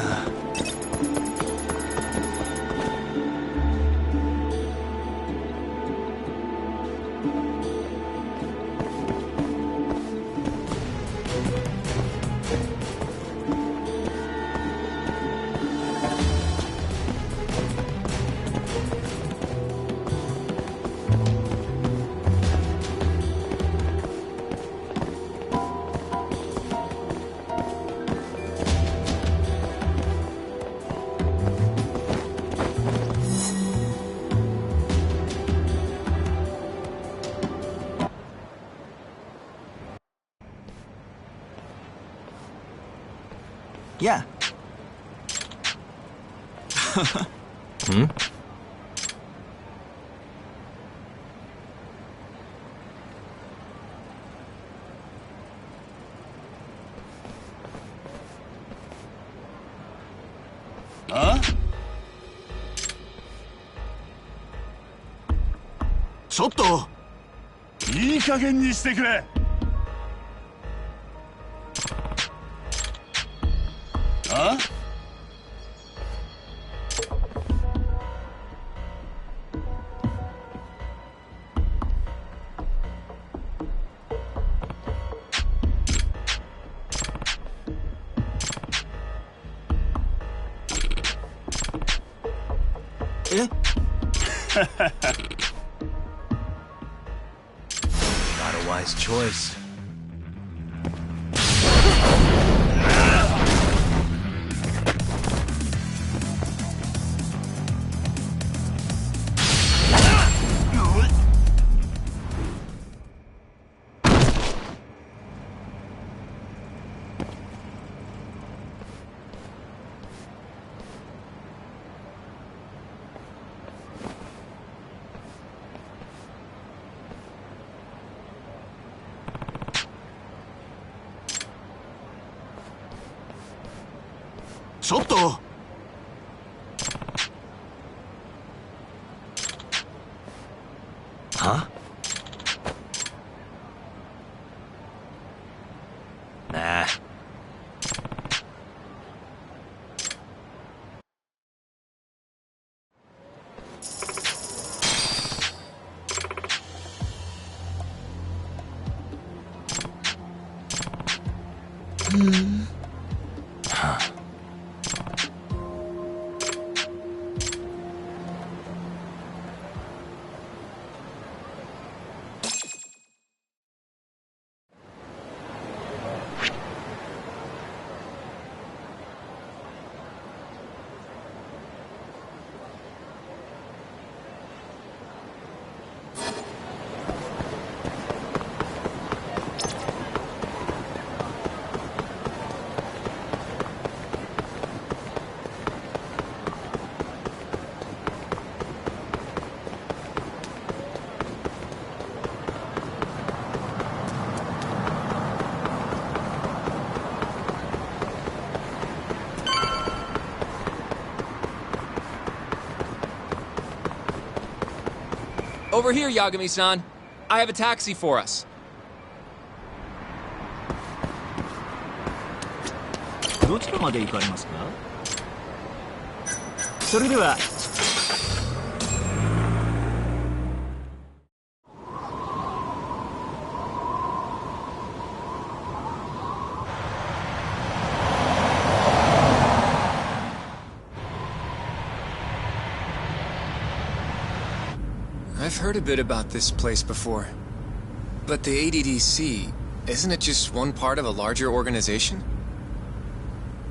Yeah. Hmm? Huh? ちょっといい加減にしてくれ。あ？え？ Not a wise choice. Huh? Nah. Huh. Over here, Yagami-san. I have a taxi for us. どちらまで行かれますか？それでは。I've heard a bit about this place before. But the ADDC, isn't it just one part of a larger organization?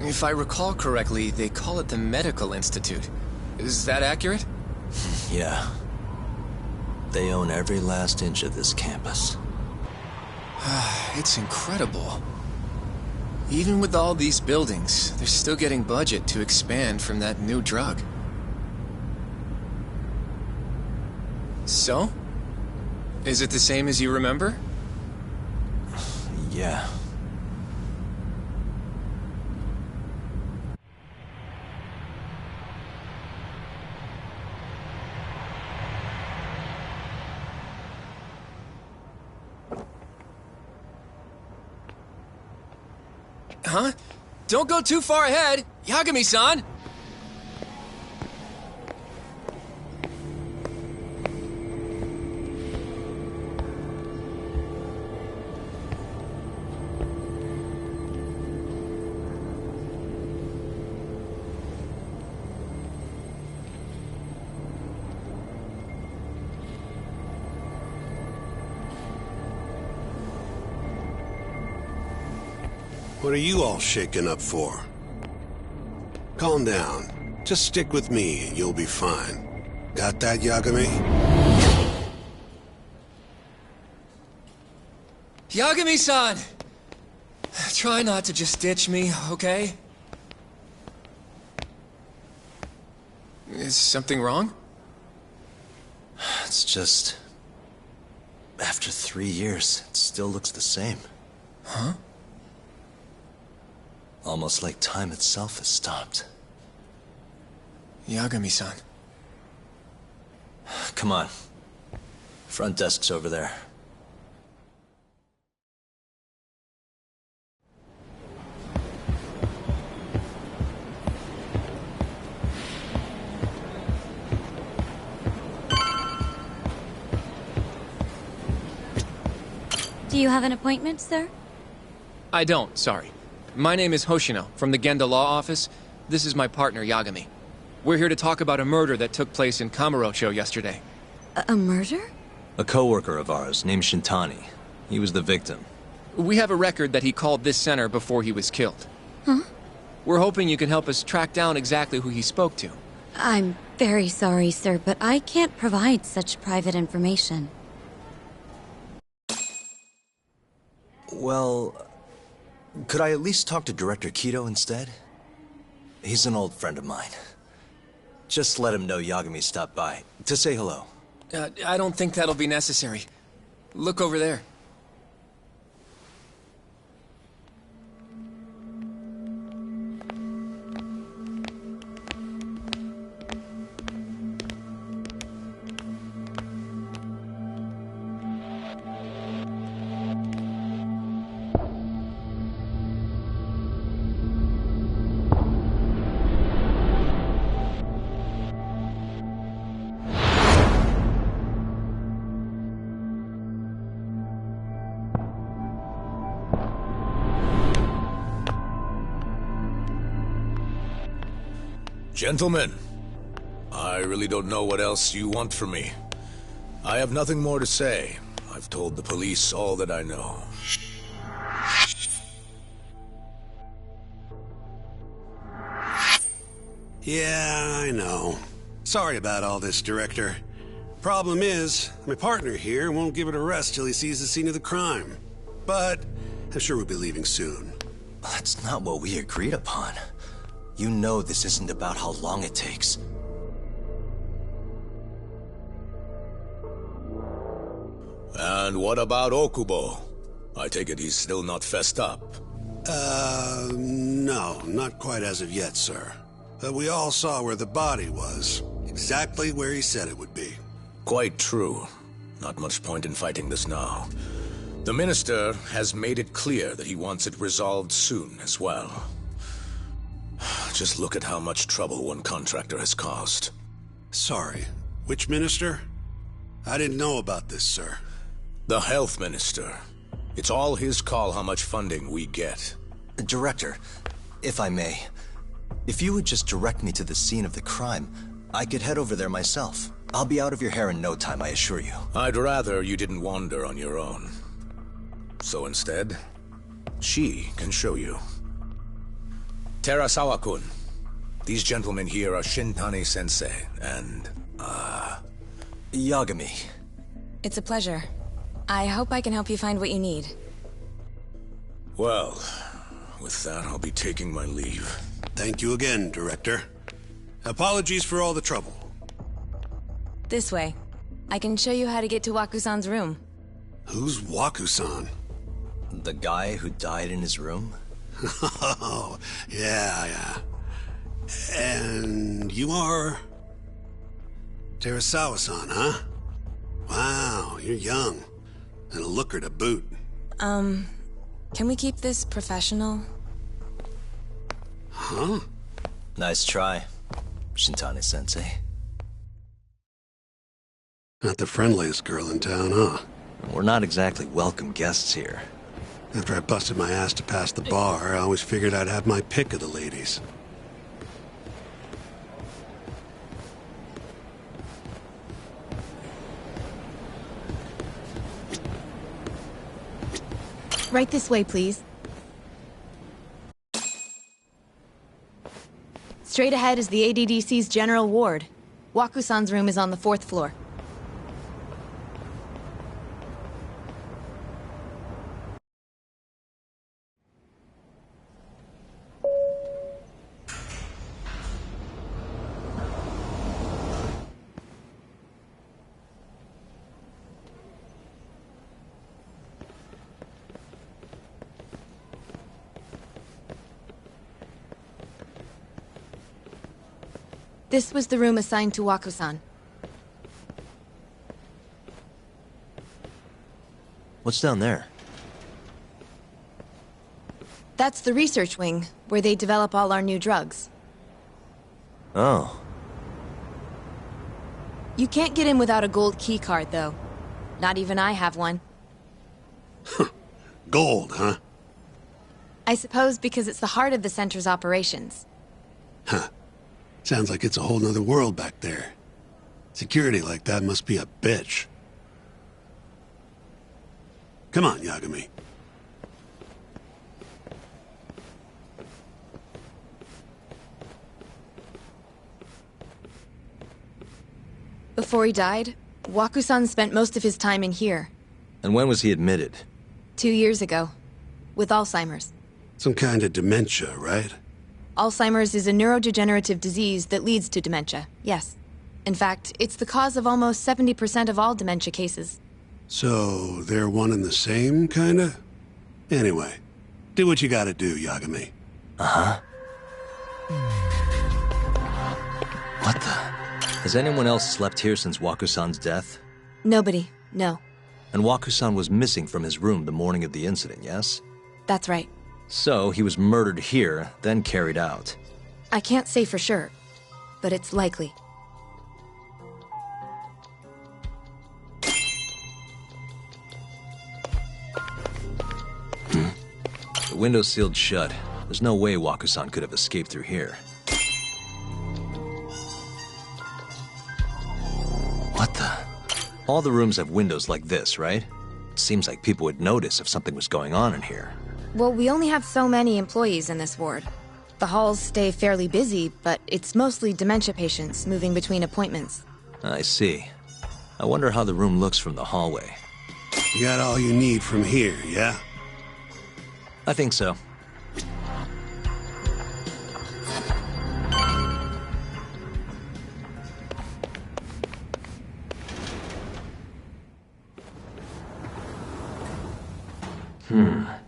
If I recall correctly, they call it the Medical Institute. Is that accurate? Yeah. They own every last inch of this campus. It's incredible. Even with all these buildings, they're still getting budget to expand from that new drug. So? Is it the same as you remember? Yeah. Huh? Don't go too far ahead! Yagami-san! What are you all shaken up for? Calm down. Just stick with me and you'll be fine. Got that, Yagami? Yagami-san! Try not to just ditch me, okay? Is something wrong? It's just... After 3 years, it still looks the same. Huh? Almost like time itself has stopped. Yagami-san. Come on. Front desk's over there. Do you have an appointment, sir? I don't, sorry. My name is Hoshino, from the Genda Law Office. This is my partner, Yagami. We're here to talk about a murder that took place in Kamurocho yesterday. A murder? A coworker of ours, named Shintani. He was the victim. We have a record that he called this center before he was killed. Huh? We're hoping you can help us track down exactly who he spoke to. I'm very sorry, sir, but I can't provide such private information. Well, could I at least talk to Director Kido instead? He's an old friend of mine. Just let him know Yagami stopped by, to say hello. I don't think that'll be necessary. Look over there. Gentlemen, I really don't know what else you want from me. I have nothing more to say. I've told the police all that I know. Yeah, I know. Sorry about all this, Director. Problem is, my partner here won't give it a rest till he sees the scene of the crime. But I'm sure we'll be leaving soon. That's not what we agreed upon. You know this isn't about how long it takes. And what about Okubo? I take it he's still not fessed up. No, not quite as of yet, sir. But we all saw where the body was. Exactly where he said it would be. Quite true. Not much point in fighting this now. The Minister has made it clear that he wants it resolved soon as well. Just look at how much trouble one contractor has caused. Sorry, which minister? I didn't know about this, sir. The Health Minister. It's all his call how much funding we get. Director, if I may, if you would just direct me to the scene of the crime, I could head over there myself. I'll be out of your hair in no time, I assure you. I'd rather you didn't wander on your own. So instead, she can show you. Terasawa-kun, these gentlemen here are Shintani-sensei and, Yagami. It's a pleasure. I hope I can help you find what you need. Well, with that, I'll be taking my leave. Thank you again, Director. Apologies for all the trouble. This way. I can show you how to get to Waku-san's room. Who's Waku-san? The guy who died in his room? Oh, yeah. And you are... Terasawa-san, huh? Wow, you're young. And a looker to boot. Can we keep this professional? Huh? Nice try, Shintani-sensei. Not the friendliest girl in town, huh? We're not exactly welcome guests here. After I busted my ass to pass the bar, I always figured I'd have my pick of the ladies. Right this way, please. Straight ahead is the ADDC's general ward. Waku-san's room is on the 4th floor. This was the room assigned to Waku-san. What's down there? That's the research wing, where they develop all our new drugs. Oh. You can't get in without a gold key card, though. Not even I have one. Gold, huh? I suppose because it's the heart of the center's operations. Huh. Sounds like it's a whole nother world back there. Security like that must be a bitch. Come on, Yagami. Before he died, Waku-san spent most of his time in here. And when was he admitted? 2 years ago. With Alzheimer's. Some kind of dementia, right? Alzheimer's is a neurodegenerative disease that leads to dementia, yes. In fact, it's the cause of almost 70% of all dementia cases. So, they're one and the same, kinda? Anyway, do what you gotta do, Yagami. Uh-huh. What the? Has anyone else slept here since Waku-san's death? Nobody, no. And Waku-san was missing from his room the morning of the incident, yes? That's right. So, he was murdered here, then carried out. I can't say for sure, but it's likely. The window's sealed shut. There's no way Waku-san could have escaped through here. What the? All the rooms have windows like this, right? It seems like people would notice if something was going on in here. Well, we only have so many employees in this ward. The halls stay fairly busy, but it's mostly dementia patients moving between appointments. I see. I wonder how the room looks from the hallway. You got all you need from here, yeah? I think so.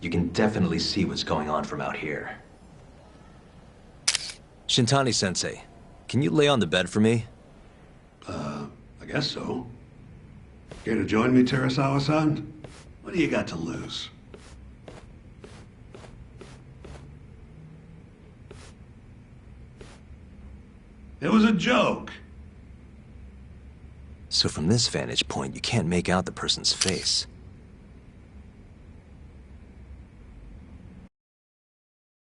You can definitely see what's going on from out here. Shintani-sensei, can you lay on the bed for me? I guess so. Care to join me, Terasawa-san? What do you got to lose? It was a joke. So from this vantage point, you can't make out the person's face.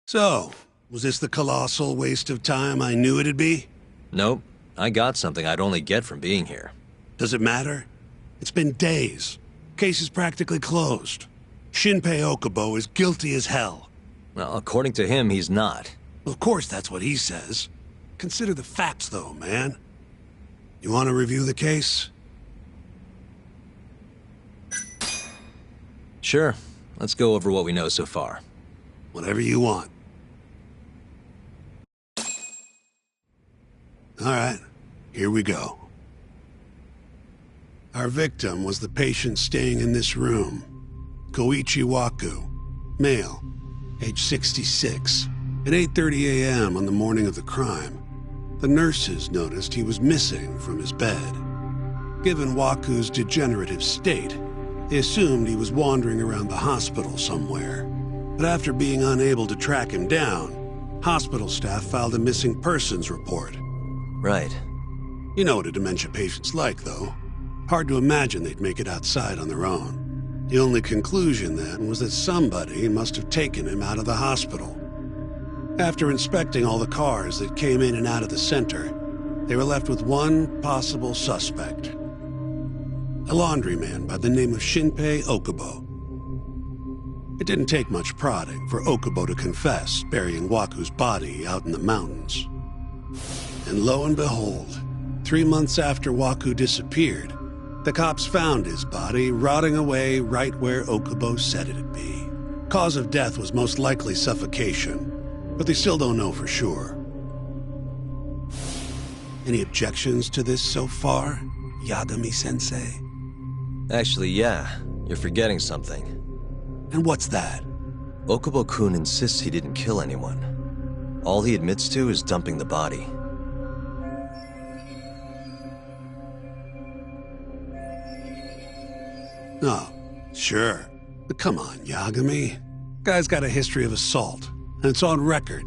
So, was this the colossal waste of time I knew it'd be? Nope. I got something I'd only get from being here. Does it matter? It's been days. Case is practically closed. Shinpei Okubo is guilty as hell. Well, according to him, he's not. Of course that's what he says. Consider the facts, though, man. You want to review the case? Sure. Let's go over what we know so far. Whatever you want. All right, here we go. Our victim was the patient staying in this room. Koichi Waku, male, age 66. At 8:30 a.m. on the morning of the crime, the nurses noticed he was missing from his bed. Given Waku's degenerative state, they assumed he was wandering around the hospital somewhere. But after being unable to track him down, hospital staff filed a missing persons report. Right. You know what a dementia patient's like, though. Hard to imagine they'd make it outside on their own. The only conclusion, then, was that somebody must have taken him out of the hospital. After inspecting all the cars that came in and out of the center, they were left with one possible suspect. A laundryman by the name of Shinpei Okubo. It didn't take much prodding for Okubo to confess burying Waku's body out in the mountains. And lo and behold, 3 months after Waku disappeared, the cops found his body rotting away right where Okubo said it'd be. Cause of death was most likely suffocation, but they still don't know for sure. Any objections to this so far, Yagami-sensei? Actually, yeah. You're forgetting something. And what's that? Okubo-kun insists he didn't kill anyone. All he admits to is dumping the body. Oh, sure. But come on, Yagami. Guy's got a history of assault, and it's on record.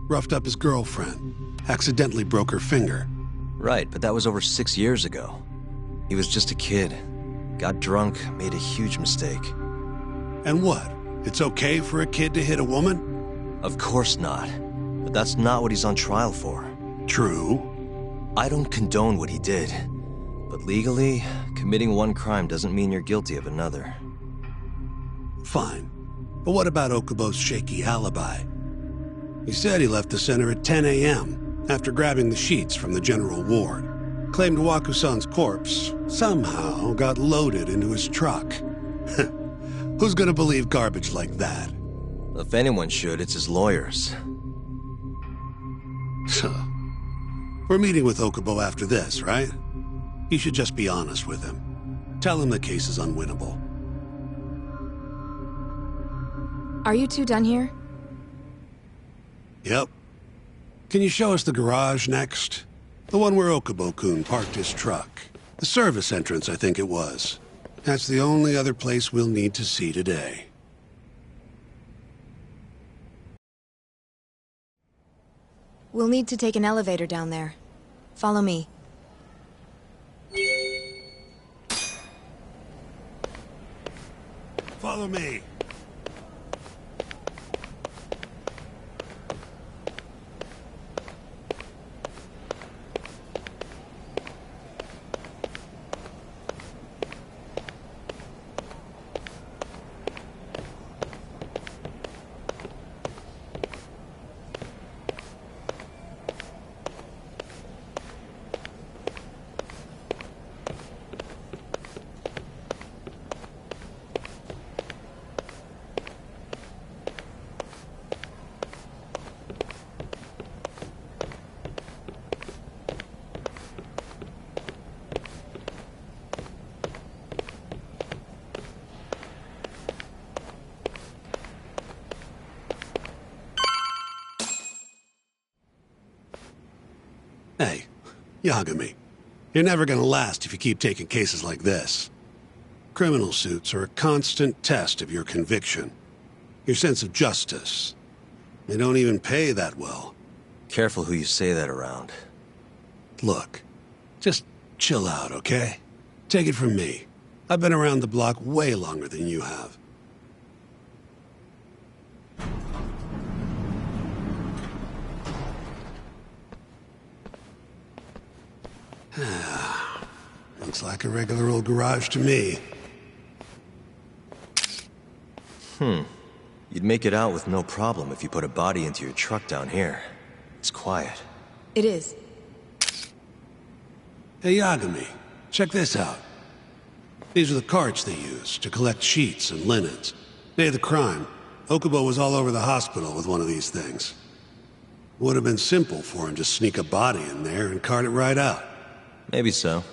Roughed up his girlfriend. Accidentally broke her finger. Right, but that was over 6 years ago. He was just a kid. Got drunk, made a huge mistake. And what? It's okay for a kid to hit a woman? Of course not. But that's not what he's on trial for. True. I don't condone what he did. But legally, committing one crime doesn't mean you're guilty of another. Fine. But what about Okubo's shaky alibi? He said he left the center at 10 a.m. after grabbing the sheets from the general ward. Claimed Wakusan's corpse somehow got loaded into his truck. Who's gonna believe garbage like that? If anyone should, it's his lawyers. We're meeting with Okubo after this, right? You should just be honest with him. Tell him the case is unwinnable. Are you two done here? Yep. Can you show us the garage next? The one where Okubo-kun parked his truck. The service entrance, I think it was. That's the only other place we'll need to see today. We'll need to take an elevator down there. Follow me. Follow me. Hey, Yagami, you're never gonna last if you keep taking cases like this. Criminal suits are a constant test of your conviction, your sense of justice. They don't even pay that well. Careful who you say that around. Look, just chill out, okay? Take it from me. I've been around the block way longer than you have. Looks like a regular old garage to me. You'd make it out with no problem if you put a body into your truck down here. It's quiet. It is. Hey, Yagami, check this out. These are the carts they use to collect sheets and linens. Day of the crime, Okubo was all over the hospital with one of these things. Would have been simple for him to sneak a body in there and cart it right out. Maybe so.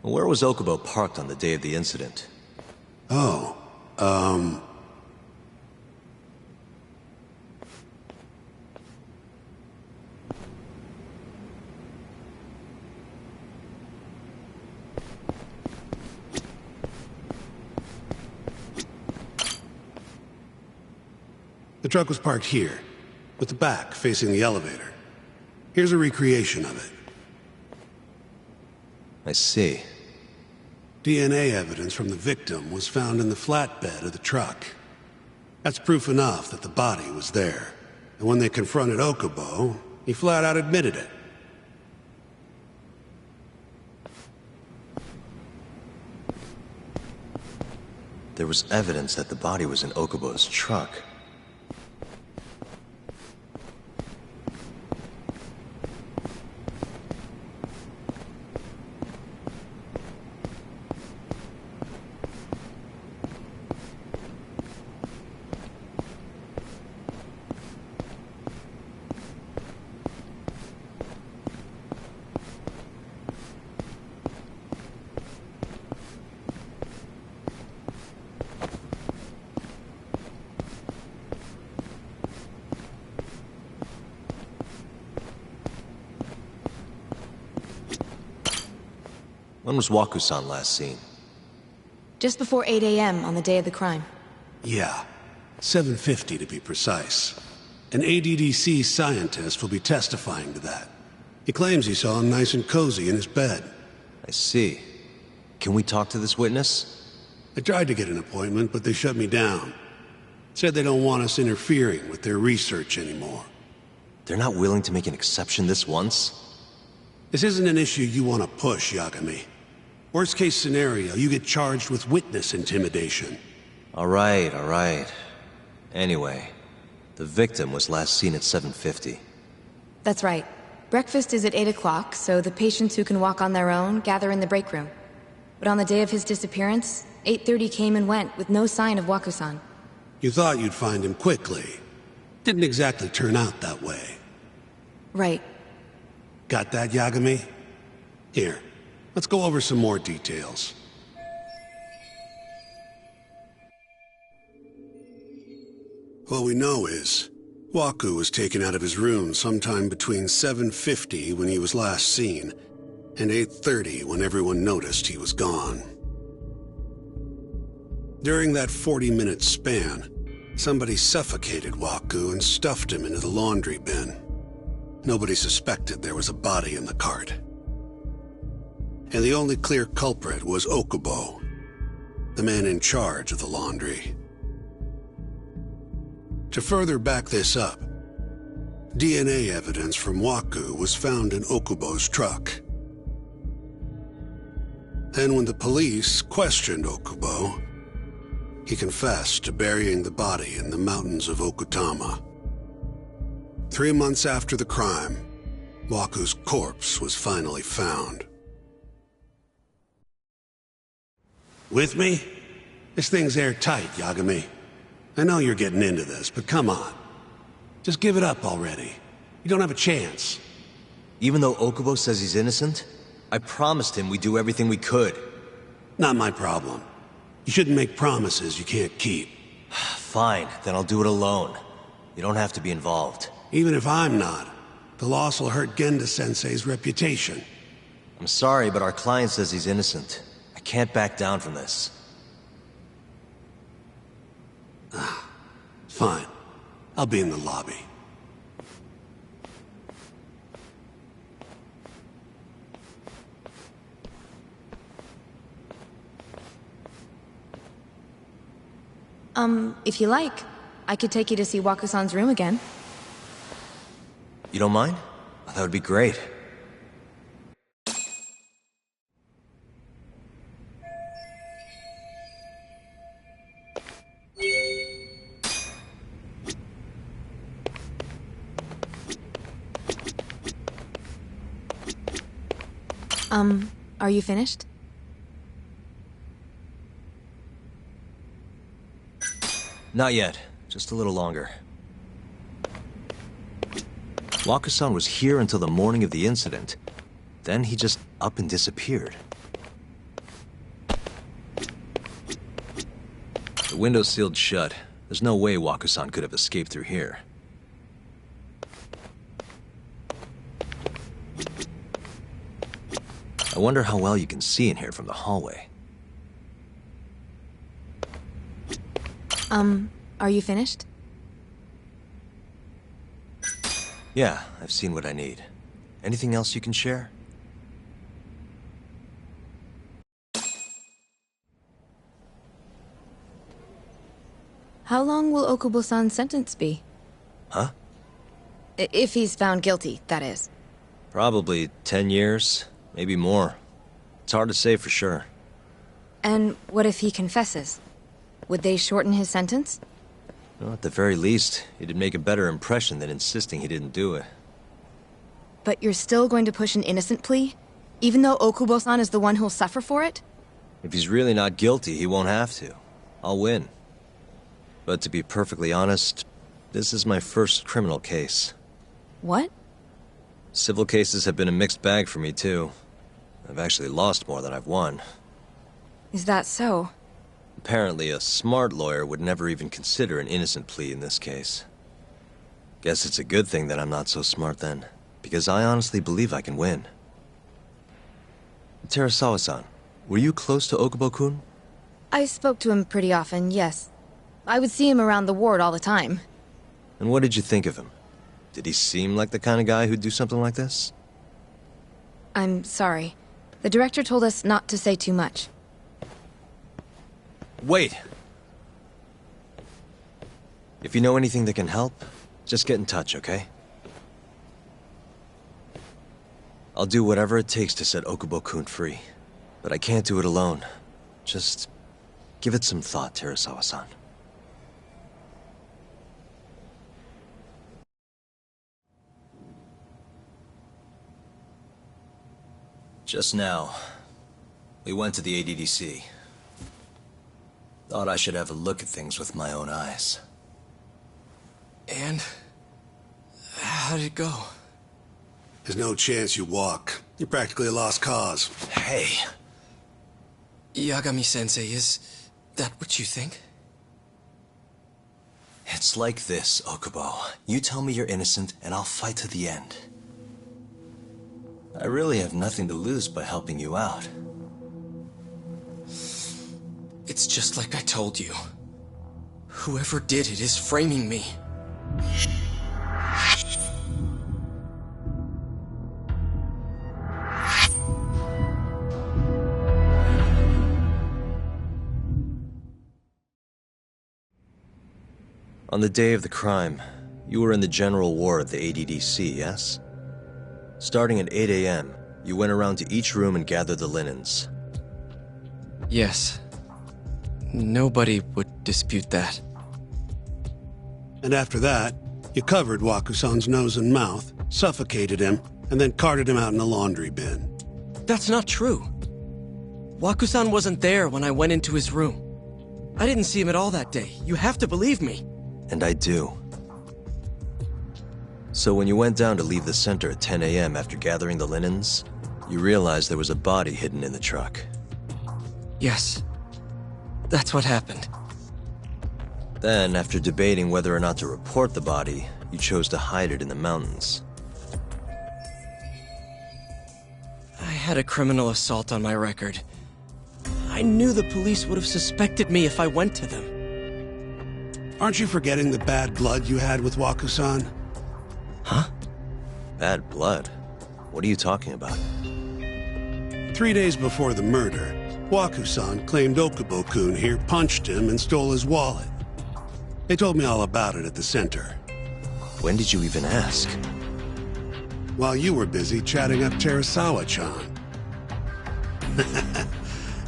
Where was Okubo parked on the day of the incident? Oh, the truck was parked here, with the back facing the elevator. Here's a recreation of it. I see. DNA evidence from the victim was found in the flatbed of the truck. That's proof enough that the body was there. And when they confronted Okubo, he flat out admitted it. There was evidence that the body was in Okubo's truck. When was Waku-san last seen? Just before 8 a.m. on the day of the crime. Yeah, 7:50 to be precise. An ADDC scientist will be testifying to that. He claims he saw him nice and cozy in his bed. I see. Can we talk to this witness? I tried to get an appointment, but they shut me down. Said they don't want us interfering with their research anymore. They're not willing to make an exception this once? This isn't an issue you want to push, Yagami. Worst case scenario, you get charged with witness intimidation. All right. Anyway, the victim was last seen at 7:50. That's right. Breakfast is at 8 o'clock, so the patients who can walk on their own gather in the break room. But on the day of his disappearance, 8:30 came and went with no sign of Waku-san. You thought you'd find him quickly. Didn't exactly turn out that way. Right. Got that, Yagami? Here, let's go over some more details. What we know is, Waku was taken out of his room sometime between 7:50 when he was last seen, and 8:30 when everyone noticed he was gone. During that 40-minute span, somebody suffocated Waku and stuffed him into the laundry bin. Nobody suspected there was a body in the cart. And the only clear culprit was Okubo, the man in charge of the laundry. To further back this up, DNA evidence from Waku was found in Okubo's truck. Then when the police questioned Okubo, he confessed to burying the body in the mountains of Okutama. 3 months after the crime, Waku's corpse was finally found. With me? This thing's airtight, Yagami. I know you're getting into this, but come on. Just give it up already. You don't have a chance. Even though Okubo says he's innocent, I promised him we'd do everything we could. Not my problem. You shouldn't make promises you can't keep. Fine, then I'll do it alone. You don't have to be involved. Even if I'm not, the loss will hurt Genda-sensei's reputation. I'm sorry, but our client says he's innocent. I can't back down from this. Fine. I'll be in the lobby. If you like, I could take you to see Waku-san's room again. You don't mind? That would be great. Are you finished? Not yet. Just a little longer. Waku-san was here until the morning of the incident. Then he just up and disappeared. The window's sealed shut. There's no way Waku-san could have escaped through here. I wonder how well you can see in here from the hallway. Are you finished? Yeah, I've seen what I need. Anything else you can share? How long will Okubo-san's sentence be? Huh? If he's found guilty, that is. Probably 10 years, maybe more. It's hard to say for sure. And what if he confesses? Would they shorten his sentence? Well, at the very least, it'd make a better impression than insisting he didn't do it. But you're still going to push an innocent plea? Even though Okubo-san is the one who'll suffer for it? If he's really not guilty, he won't have to. I'll win. But to be perfectly honest, this is my first criminal case. What? Civil cases have been a mixed bag for me, too. I've actually lost more than I've won. Is that so? Apparently, a smart lawyer would never even consider an innocent plea in this case. Guess it's a good thing that I'm not so smart then, because I honestly believe I can win. Terasawa-san, were you close to Okubo-kun? I spoke to him pretty often, yes. I would see him around the ward all the time. And what did you think of him? Did he seem like the kind of guy who'd do something like this? I'm sorry. The director told us not to say too much. Wait! If you know anything that can help, just get in touch, okay? I'll do whatever it takes to set Okubo-kun free. But I can't do it alone. Just give it some thought, Terasawa-san. Just now, we went to the ADDC. Thought I should have a look at things with my own eyes. And? How did it go? There's no chance you walk. You're practically a lost cause. Hey! Yagami-sensei, is that what you think? It's like this, Okubo. You tell me you're innocent, and I'll fight to the end. I really have nothing to lose by helping you out. It's just like I told you. Whoever did it is framing me. On the day of the crime, you were in the general ward at the ADDC, yes? Starting at 8 a.m., you went around to each room and gathered the linens. Yes. Nobody would dispute that. And after that, you covered Wakusan's nose and mouth, suffocated him, and then carted him out in a laundry bin. That's not true. Wakusan wasn't there when I went into his room. I didn't see him at all that day. You have to believe me. And I do. So when you went down to leave the center at 10 a.m. after gathering the linens, you realized there was a body hidden in the truck. Yes. That's what happened. Then, after debating whether or not to report the body, you chose to hide it in the mountains. I had a criminal assault on my record. I knew the police would have suspected me if I went to them. Aren't you forgetting the bad blood you had with Wakusan? Huh? Bad blood? What are you talking about? 3 days before the murder, Wakusan claimed Okubo-kun here punched him and stole his wallet. They told me all about it at the center. When did you even ask? While you were busy chatting up Terasawa-chan.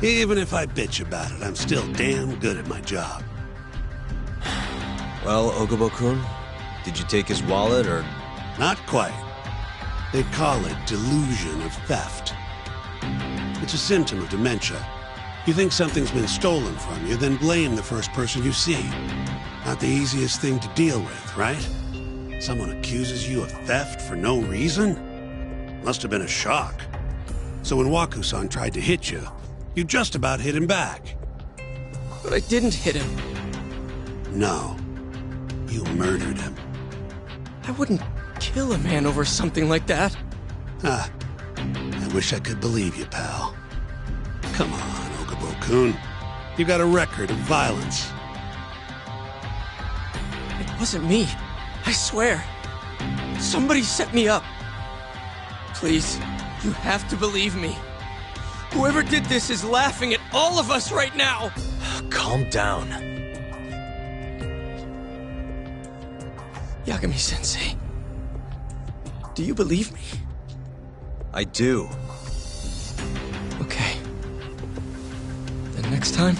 Even if I bitch about it, I'm still damn good at my job. Well, Okubo-kun, did you take his wallet, or...? Not quite. They call it delusion of theft. It's a symptom of dementia. You think something's been stolen from you, then blame the first person you see. Not the easiest thing to deal with, right? Someone accuses you of theft for no reason? Must have been a shock. So when Wakusan tried to hit you, you just about hit him back. But I didn't hit him. No. You murdered him. I wouldn't kill a man over something like that. Ah, I wish I could believe you, pal. Come on, Okubo-kun. You got a record of violence. It wasn't me. I swear. Somebody set me up. Please, you have to believe me. Whoever did this is laughing at all of us right now. Calm down. Yagami-sensei, do you believe me? I do. Okay. Then next time,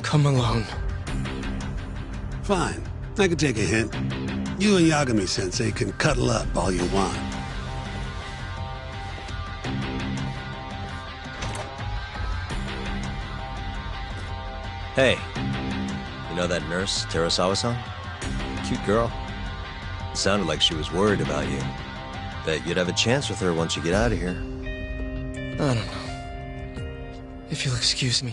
come alone. Fine. I can take a hint. You and Yagami-sensei can cuddle up all you want. Hey, you know that nurse, Terasawa-san? Cute girl. It sounded like she was worried about you. Bet you'd have a chance with her once you get out of here. I don't know. If you'll excuse me.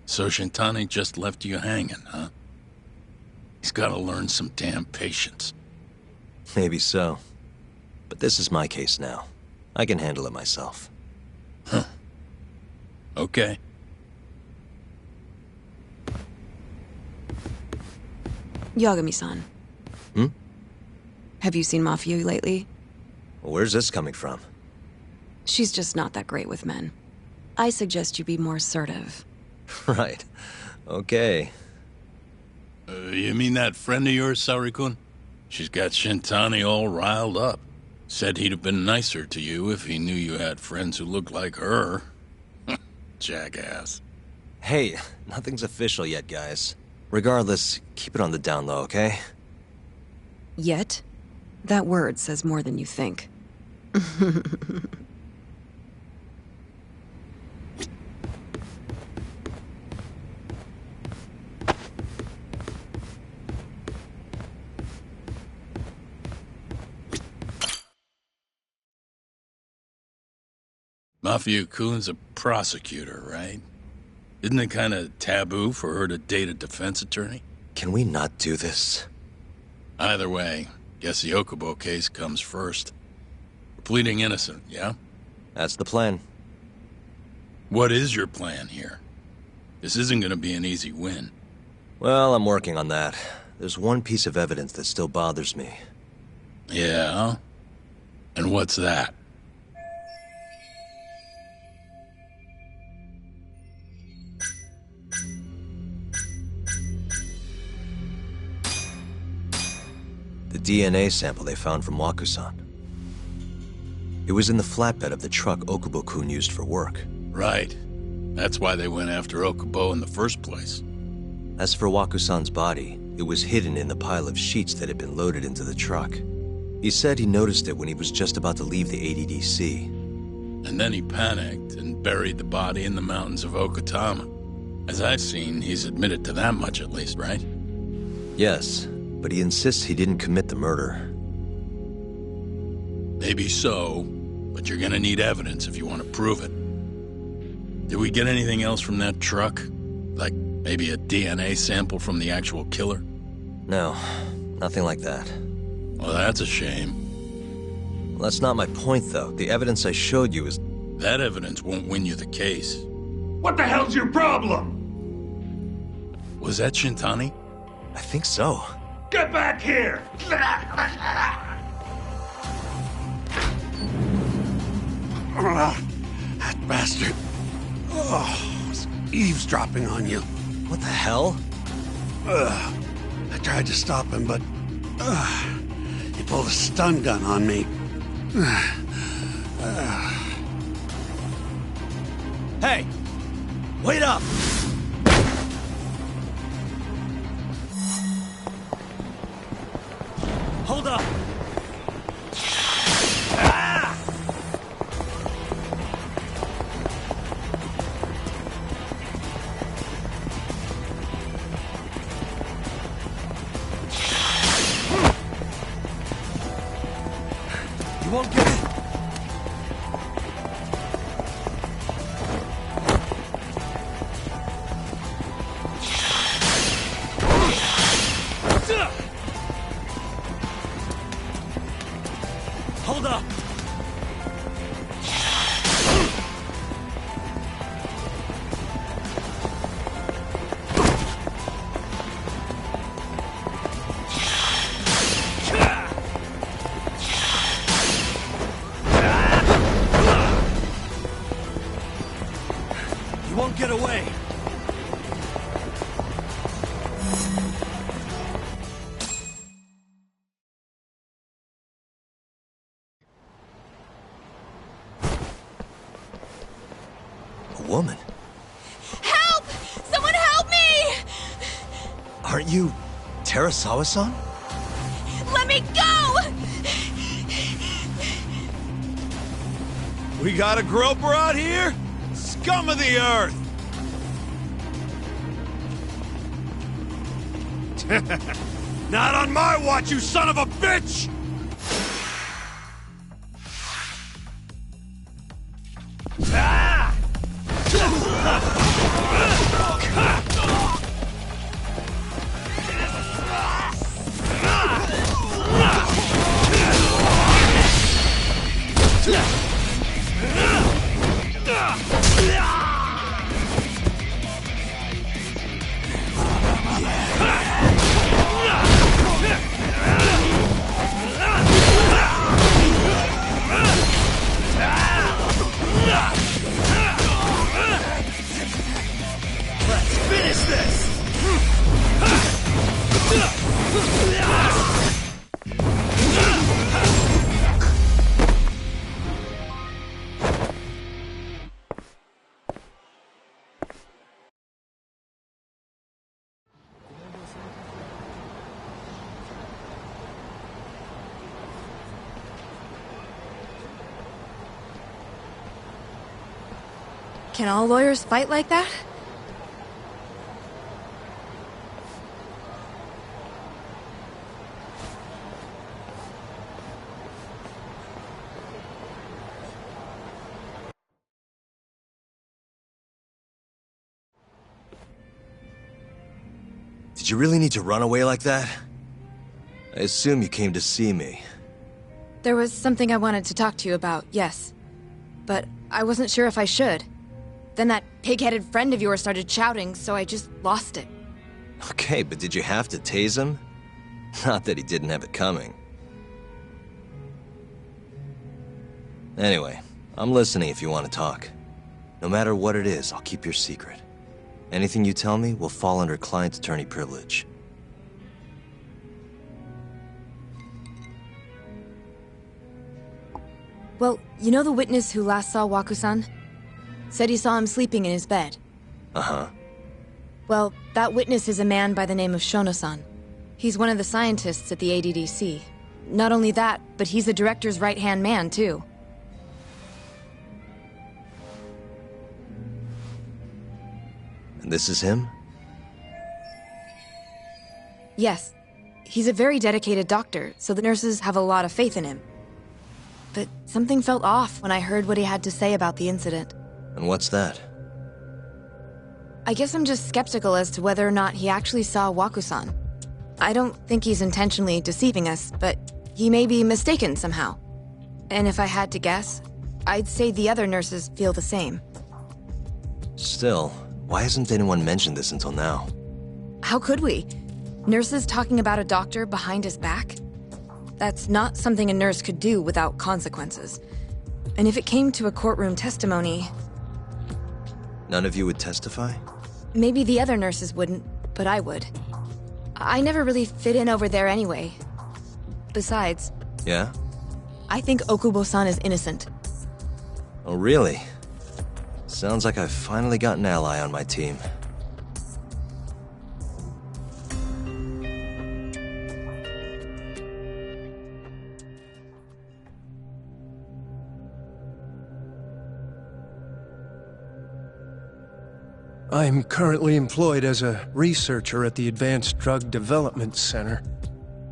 So Shintani just left you hanging, huh? He's gotta learn some damn patience. Maybe so. But this is my case now. I can handle it myself. Huh. Okay. Yagami-san. Have you seen Mafia lately? Where's this coming from? She's just not that great with men. I suggest you be more assertive. Right. Okay. You mean that friend of yours, Saori-kun? She's got Shintani all riled up. Said he'd have been nicer to you if he knew you had friends who looked like her. Jackass. Hey, nothing's official yet, guys. Regardless, keep it on the down low, okay? Yet? That word says more than you think. Mafia-kun's a prosecutor, right? Isn't it kind of taboo for her to date a defense attorney? Can we not do this? Either way, guess the Okubo case comes first. We're pleading innocent, yeah? That's the plan. What is your plan here? This isn't gonna be an easy win. Well, I'm working on that. There's one piece of evidence that still bothers me. Yeah? And what's that? The DNA sample they found from Wakusan. It was in the flatbed of the truck Okubo-kun used for work. Right. That's why they went after Okubo in the first place. As for Wakusan's body, it was hidden in the pile of sheets that had been loaded into the truck. He said he noticed it when he was just about to leave the ADDC. And then he panicked and buried the body in the mountains of Okutama. As I've seen, he's admitted to that much at least, right? Yes, but he insists he didn't commit the murder. Maybe so, but you're gonna need evidence if you want to prove it. Did we get anything else from that truck? Like maybe a DNA sample from the actual killer? No, nothing like that. Well, that's a shame. Well, that's not my point, though. The evidence I showed you is... That evidence won't win you the case. What the hell's your problem? Was that Shintani? I think so. Get back here! That bastard. Oh, was eavesdropping on you. What the hell? I tried to stop him, but he pulled a stun gun on me. Hey! Wait up! Hold up! You won't get it. Hold up. You won't get away. A woman? Help! Someone help me! Aren't you Terasawa-san? Let me go! We got a groper out here? Scum of the earth! Not on my watch, you son of a bitch! Ah! Can all lawyers fight like that? Did you really need to run away like that? I assume you came to see me. There was something I wanted to talk to you about, yes. But I wasn't sure if I should. Then that pig-headed friend of yours started shouting, so I just lost it. Okay, but did you have to tase him? Not that he didn't have it coming. Anyway, I'm listening if you want to talk. No matter what it is, I'll keep your secret. Anything you tell me will fall under client attorney privilege. Well, you know the witness who last saw Waku-san? Said he saw him sleeping in his bed. Uh-huh. Well, that witness is a man by the name of Shono-san. He's one of the scientists at the ADDC. Not only that, but he's the director's right-hand man, too. And this is him? Yes. He's a very dedicated doctor, so the nurses have a lot of faith in him. But something felt off when I heard what he had to say about the incident. And what's that? I guess I'm just skeptical as to whether or not he actually saw Waku-san. I don't think he's intentionally deceiving us, but he may be mistaken somehow. And if I had to guess, I'd say the other nurses feel the same. Still, why hasn't anyone mentioned this until now? How could we? Nurses talking about a doctor behind his back? That's not something a nurse could do without consequences. And if it came to a courtroom testimony... None of you would testify? Maybe the other nurses wouldn't, but I would. I never really fit in over there anyway. Besides... Yeah? I think Okubo-san is innocent. Oh, really? Sounds like I've finally got an ally on my team. I'm currently employed as a researcher at the Advanced Drug Development Center.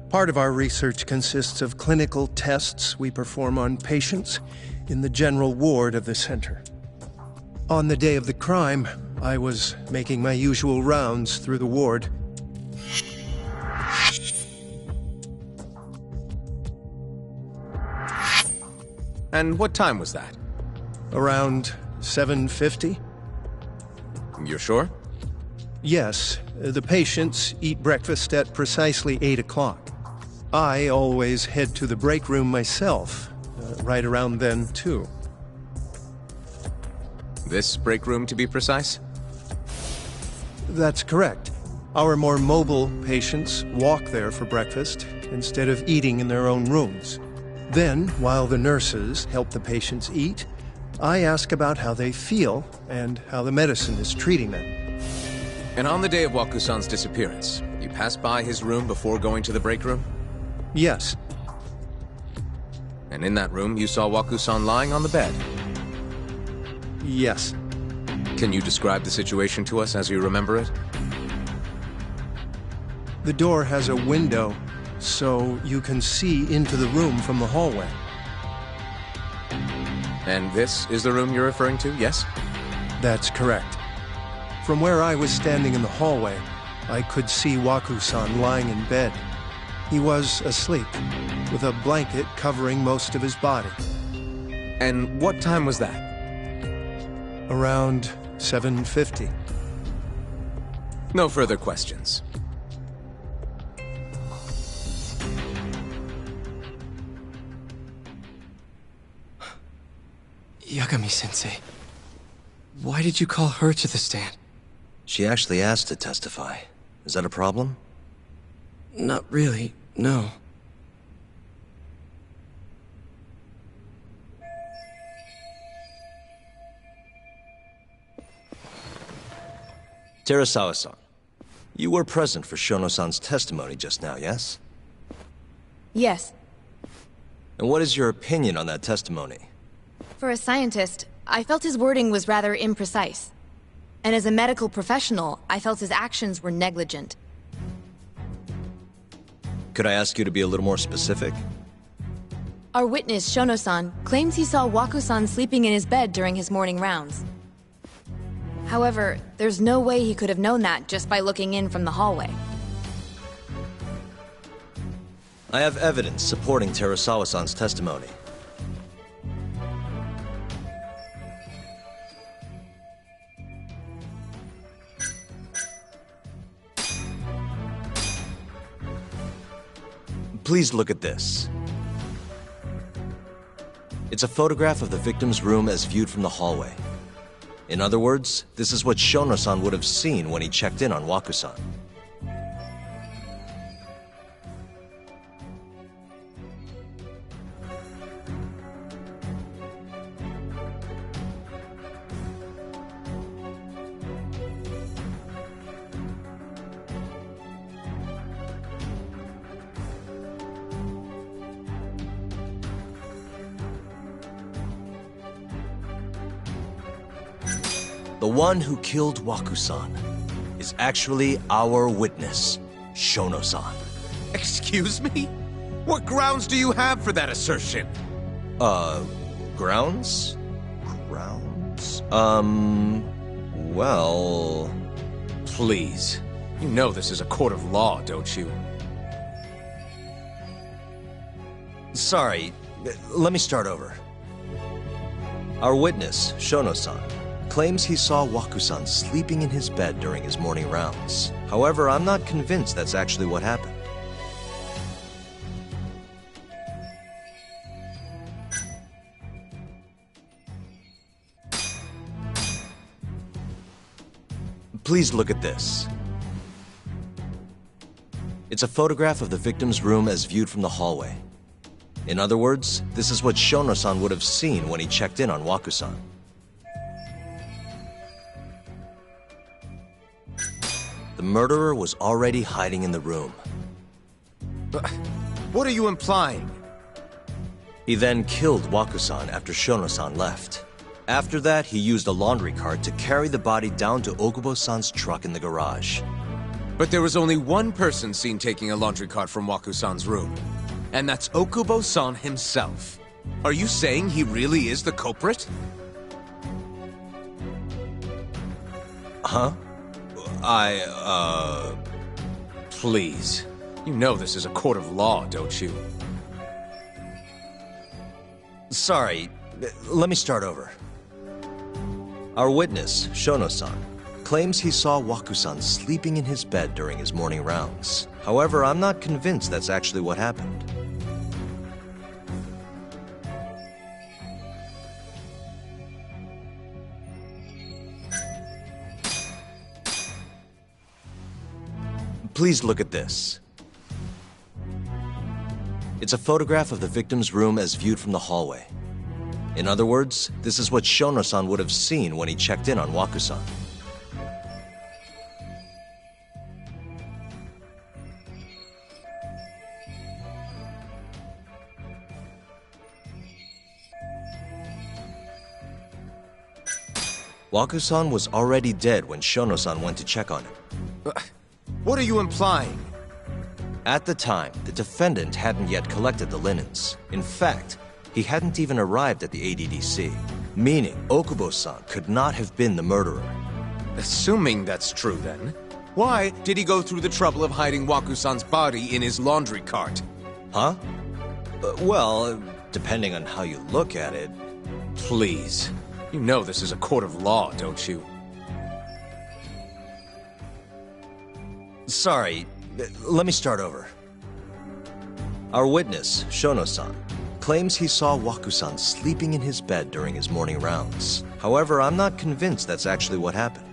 Part of our research consists of clinical tests we perform on patients in the general ward of the center. On the day of the crime, I was making my usual rounds through the ward. And what time was that? Around 7:50? You're sure? Yes. The patients eat breakfast at precisely 8 o'clock. I always head to the break room myself, right around then, too. This break room, to be precise? That's correct. Our more mobile patients walk there for breakfast instead of eating in their own rooms. Then, while the nurses help the patients eat, I ask about how they feel and how the medicine is treating them. And on the day of Waku-san's disappearance, you passed by his room before going to the break room? Yes. And in that room, you saw Waku-san lying on the bed? Yes. Can you describe the situation to us as you remember it? The door has a window, so you can see into the room from the hallway. And this is the room you're referring to, yes? That's correct. From where I was standing in the hallway, I could see Waku-san lying in bed. He was asleep, with a blanket covering most of his body. And what time was that? Around 7:50. No further questions. Yagami-sensei, why did you call her to the stand? She actually asked to testify. Is that a problem? Not really, no. Terasawa-san, you were present for Shono-san's testimony just now, yes? Yes. And what is your opinion on that testimony? For a scientist, I felt his wording was rather imprecise. And as a medical professional, I felt his actions were negligent. Could I ask you to be a little more specific? Our witness, Shono-san, claims he saw Waku-san sleeping in his bed during his morning rounds. However, there's no way he could have known that just by looking in from the hallway. I have evidence supporting Terasawa-san's testimony. Please look at this. It's a photograph of the victim's room as viewed from the hallway. In other words, this is what Shono-san would have seen when he checked in on Waku-san. The one who killed Waku-san is actually our witness, Shono-san. Excuse me? What grounds do you have for that assertion? Grounds? Grounds? Well... Please. You know this is a court of law, don't you? Sorry, let me start over. Our witness, Shono-san, claims he saw Waku-san sleeping in his bed during his morning rounds. However, I'm not convinced that's actually what happened. Please look at this. It's a photograph of the victim's room as viewed from the hallway. In other words, this is what Shono-san would have seen when he checked in on Waku-san. The murderer was already hiding in the room. What are you implying? He then killed Waku-san after Shono-san left. After that, he used a laundry cart to carry the body down to Okubo-san's truck in the garage. But there was only one person seen taking a laundry cart from Waku-san's room. And that's Okubo-san himself. Are you saying he really is the culprit? Huh? Please. You know this is a court of law, don't you? Sorry, let me start over. Our witness, Shono-san, claims he saw Waku-san sleeping in his bed during his morning rounds. However, I'm not convinced that's actually what happened. Please look at this. It's a photograph of the victim's room as viewed from the hallway. In other words, this is what Shono-san would have seen when he checked in on Waku-san. Waku-san was already dead when Shono-san went to check on him. What are you implying? At the time, the defendant hadn't yet collected the linens. In fact, he hadn't even arrived at the ADDC, meaning Okubo-san could not have been the murderer. Assuming that's true, then, why did he go through the trouble of hiding Waku-san's body in his laundry cart? Huh? Well, depending on how you look at it... Please. You know this is a court of law, don't you? Sorry, let me start over. Our witness, Shono-san, claims he saw Waku-san sleeping in his bed during his morning rounds. However, I'm not convinced that's actually what happened.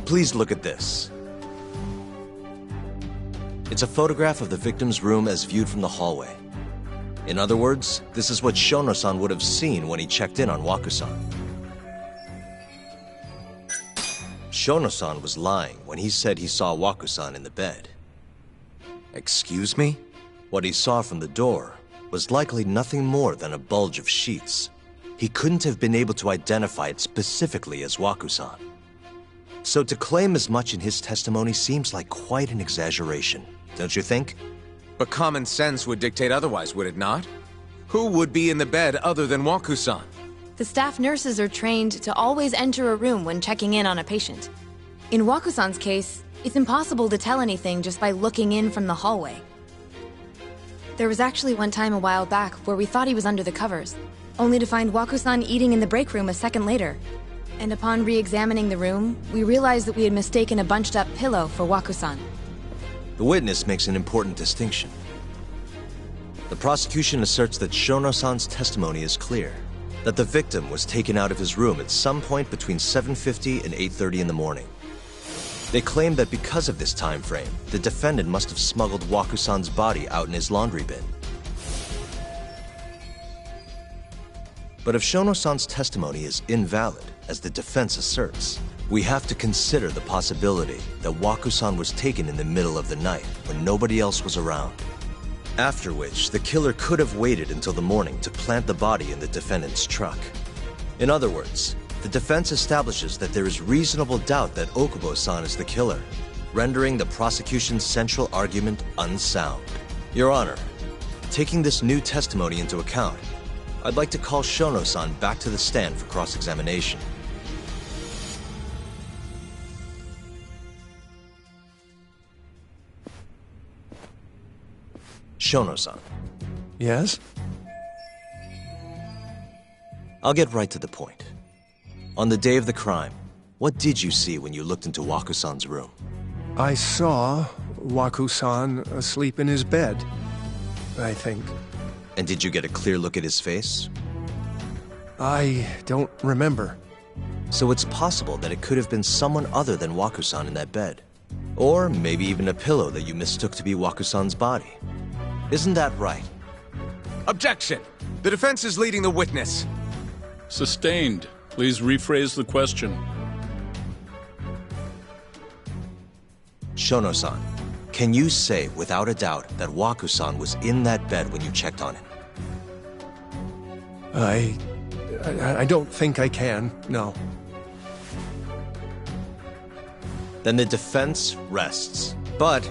Please look at this. It's a photograph of the victim's room as viewed from the hallway. In other words, this is what Shono-san would have seen when he checked in on Waku-san. Shono-san was lying when he said he saw Waku-san in the bed. Excuse me? What he saw from the door was likely nothing more than a bulge of sheets. He couldn't have been able to identify it specifically as Waku-san. So to claim as much in his testimony seems like quite an exaggeration, don't you think? But common sense would dictate otherwise, would it not? Who would be in the bed other than Waku-san? The staff nurses are trained to always enter a room when checking in on a patient. In Waku-san's case, it's impossible to tell anything just by looking in from the hallway. There was actually one time a while back where we thought he was under the covers, only to find Waku-san eating in the break room a second later. And upon re-examining the room, we realized that we had mistaken a bunched-up pillow for Waku-san. The witness makes an important distinction. The prosecution asserts that Shono-san's testimony is clear, that the victim was taken out of his room at some point between 7:50 and 8:30 in the morning. They claim that because of this time frame, the defendant must have smuggled Waku-san's body out in his laundry bin. But if Shono-san's testimony is invalid, as the defense asserts, we have to consider the possibility that Waku-san was taken in the middle of the night when nobody else was around. After which, the killer could have waited until the morning to plant the body in the defendant's truck. In other words, the defense establishes that there is reasonable doubt that Okubo-san is the killer, rendering the prosecution's central argument unsound. Your Honor, taking this new testimony into account, I'd like to call Shono-san back to the stand for cross-examination. Shono-san. Yes? I'll get right to the point. On the day of the crime, what did you see when you looked into Waku-san's room? I saw Waku-san asleep in his bed, I think. And did you get a clear look at his face? I don't remember. So it's possible that it could have been someone other than Waku-san in that bed. Or maybe even a pillow that you mistook to be Waku-san's body. Isn't that right? Objection! The defense is leading the witness. Sustained. Please rephrase the question. Shono-san, can you say without a doubt that Waku-san was in that bed when you checked on him? I don't think I can, no. Then the defense rests. But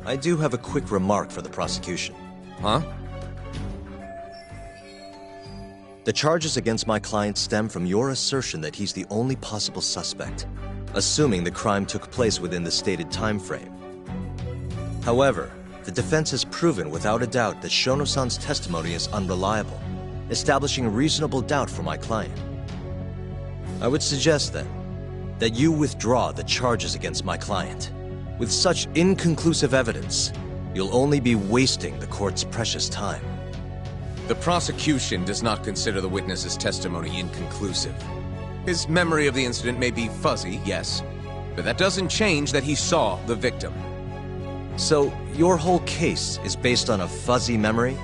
I do have a quick remark for the prosecution. Huh? The charges against my client stem from your assertion that he's the only possible suspect, assuming the crime took place within the stated time frame. However, the defense has proven without a doubt that Shono-san's testimony is unreliable, establishing a reasonable doubt for my client. I would suggest then that you withdraw the charges against my client. With such inconclusive evidence, you'll only be wasting the court's precious time. The prosecution does not consider the witness's testimony inconclusive. His memory of the incident may be fuzzy, yes, but that doesn't change that he saw the victim. So, your whole case is based on a fuzzy memory?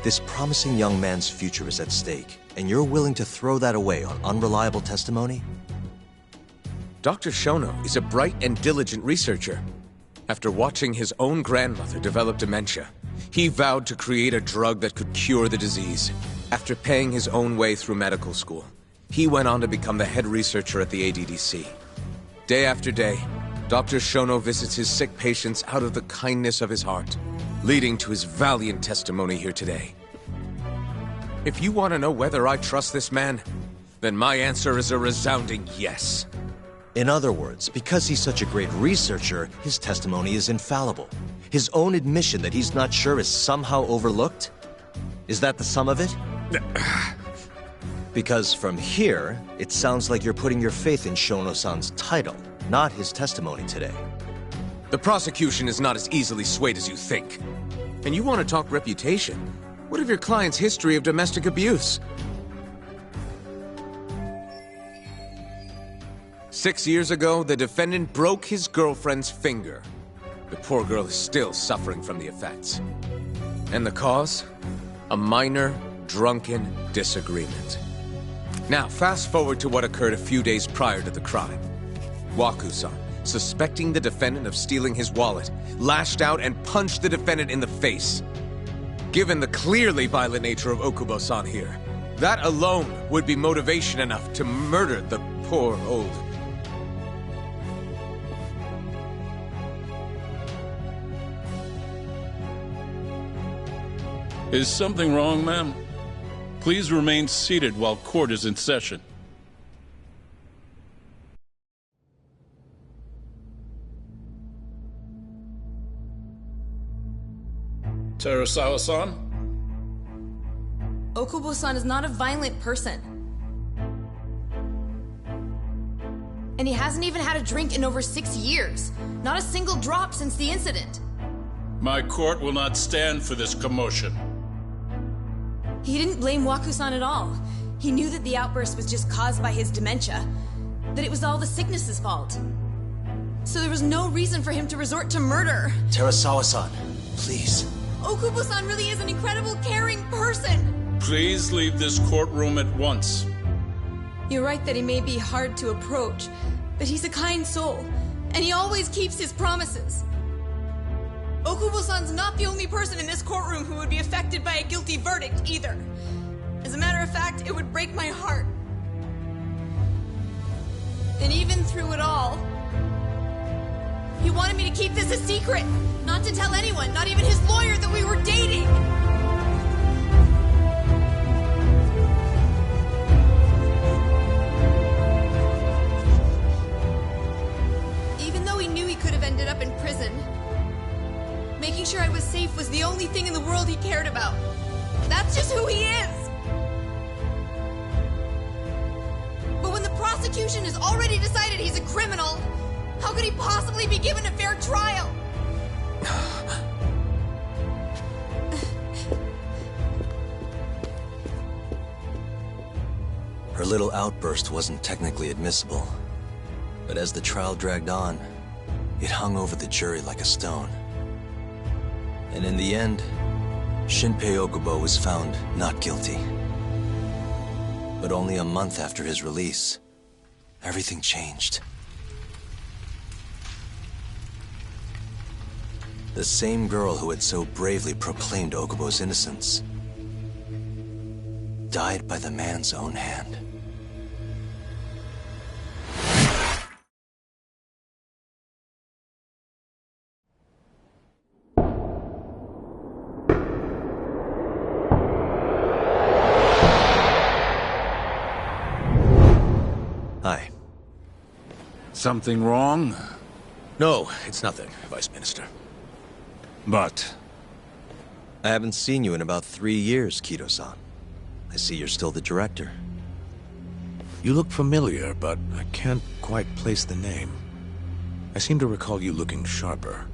This promising young man's future is at stake, and you're willing to throw that away on unreliable testimony? Dr. Shono is a bright and diligent researcher. After watching his own grandmother develop dementia, he vowed to create a drug that could cure the disease. After paying his own way through medical school, he went on to become the head researcher at the ADDC. Day after day, Dr. Shono visits his sick patients out of the kindness of his heart, leading to his valiant testimony here today. If you want to know whether I trust this man, then my answer is a resounding yes. In other words, because he's such a great researcher, his testimony is infallible. His own admission that he's not sure is somehow overlooked? Is that the sum of it? Because from here, it sounds like you're putting your faith in Shono-san's title, not his testimony today. The prosecution is not as easily swayed as you think. And you want to talk reputation? What of your client's history of domestic abuse? 6 years ago, the defendant broke his girlfriend's finger. The poor girl is still suffering from the effects. And the cause? A minor, drunken disagreement. Now, fast forward to what occurred a few days prior to the crime. Waku-san, suspecting the defendant of stealing his wallet, lashed out and punched the defendant in the face. Given the clearly violent nature of Okubo-san here, that alone would be motivation enough to murder the poor old... Is something wrong, ma'am? Please remain seated while court is in session. Terasawa-san? Okubo-san is not a violent person. And he hasn't even had a drink in over 6 years. Not a single drop since the incident. My court will not stand for this commotion. He didn't blame Waku-san at all. He knew that the outburst was just caused by his dementia, that it was all the sickness's fault. So there was no reason for him to resort to murder. Terasawa-san, please. Okubo-san really is an incredible, caring person. Please leave this courtroom at once. You're right that he may be hard to approach, but he's a kind soul, and he always keeps his promises. Okubo-san's not the only person in this courtroom who would be affected by a guilty verdict, either. As a matter of fact, it would break my heart. And even through it all, he wanted me to keep this a secret, not to tell anyone, not even his lawyer, that we were dating. Even though he knew he could have ended up in prison, making sure I was safe was the only thing in the world he cared about. That's just who he is! But when the prosecution has already decided he's a criminal, how could he possibly be given a fair trial? Her little outburst wasn't technically admissible, but as the trial dragged on, it hung over the jury like a stone. And in the end, Shinpei Okubo was found not guilty. But only a month after his release, everything changed. The same girl who had so bravely proclaimed Okubo's innocence died by the man's own hand. Hi. Something wrong? No, it's nothing, Vice Minister. But... I haven't seen you in about 3 years, Kido-san. I see you're still the director. You look familiar, but I can't quite place the name. I seem to recall you looking sharper.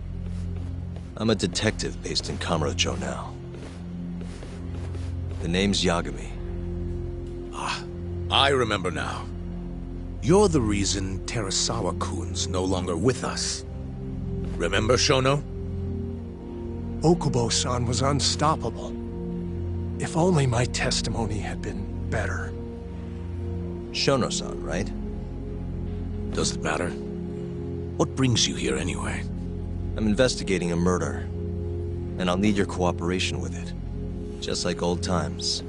I'm a detective based in Kamurocho now. The name's Yagami. Ah, I remember now. You're the reason Terasawa-kun's no longer with us. Remember, Shono? Okubo-san was unstoppable. If only my testimony had been better. Shono-san, right? Does it matter? What brings you here anyway? I'm investigating a murder, and I'll need your cooperation with it. Just like old times.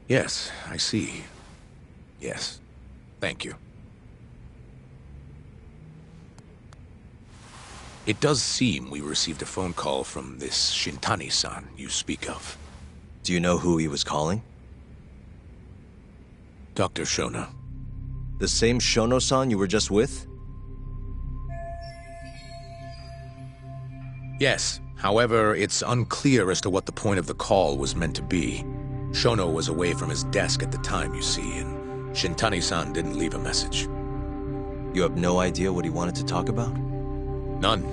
Yes, I see. Yes. Thank you. It does seem we received a phone call from this Shintani-san you speak of. Do you know who he was calling? Dr. Shono. The same Shono-san you were just with? Yes. However, it's unclear as to what the point of the call was meant to be. Shono was away from his desk at the time, you see, and Shintani-san didn't leave a message. You have no idea what he wanted to talk about? None.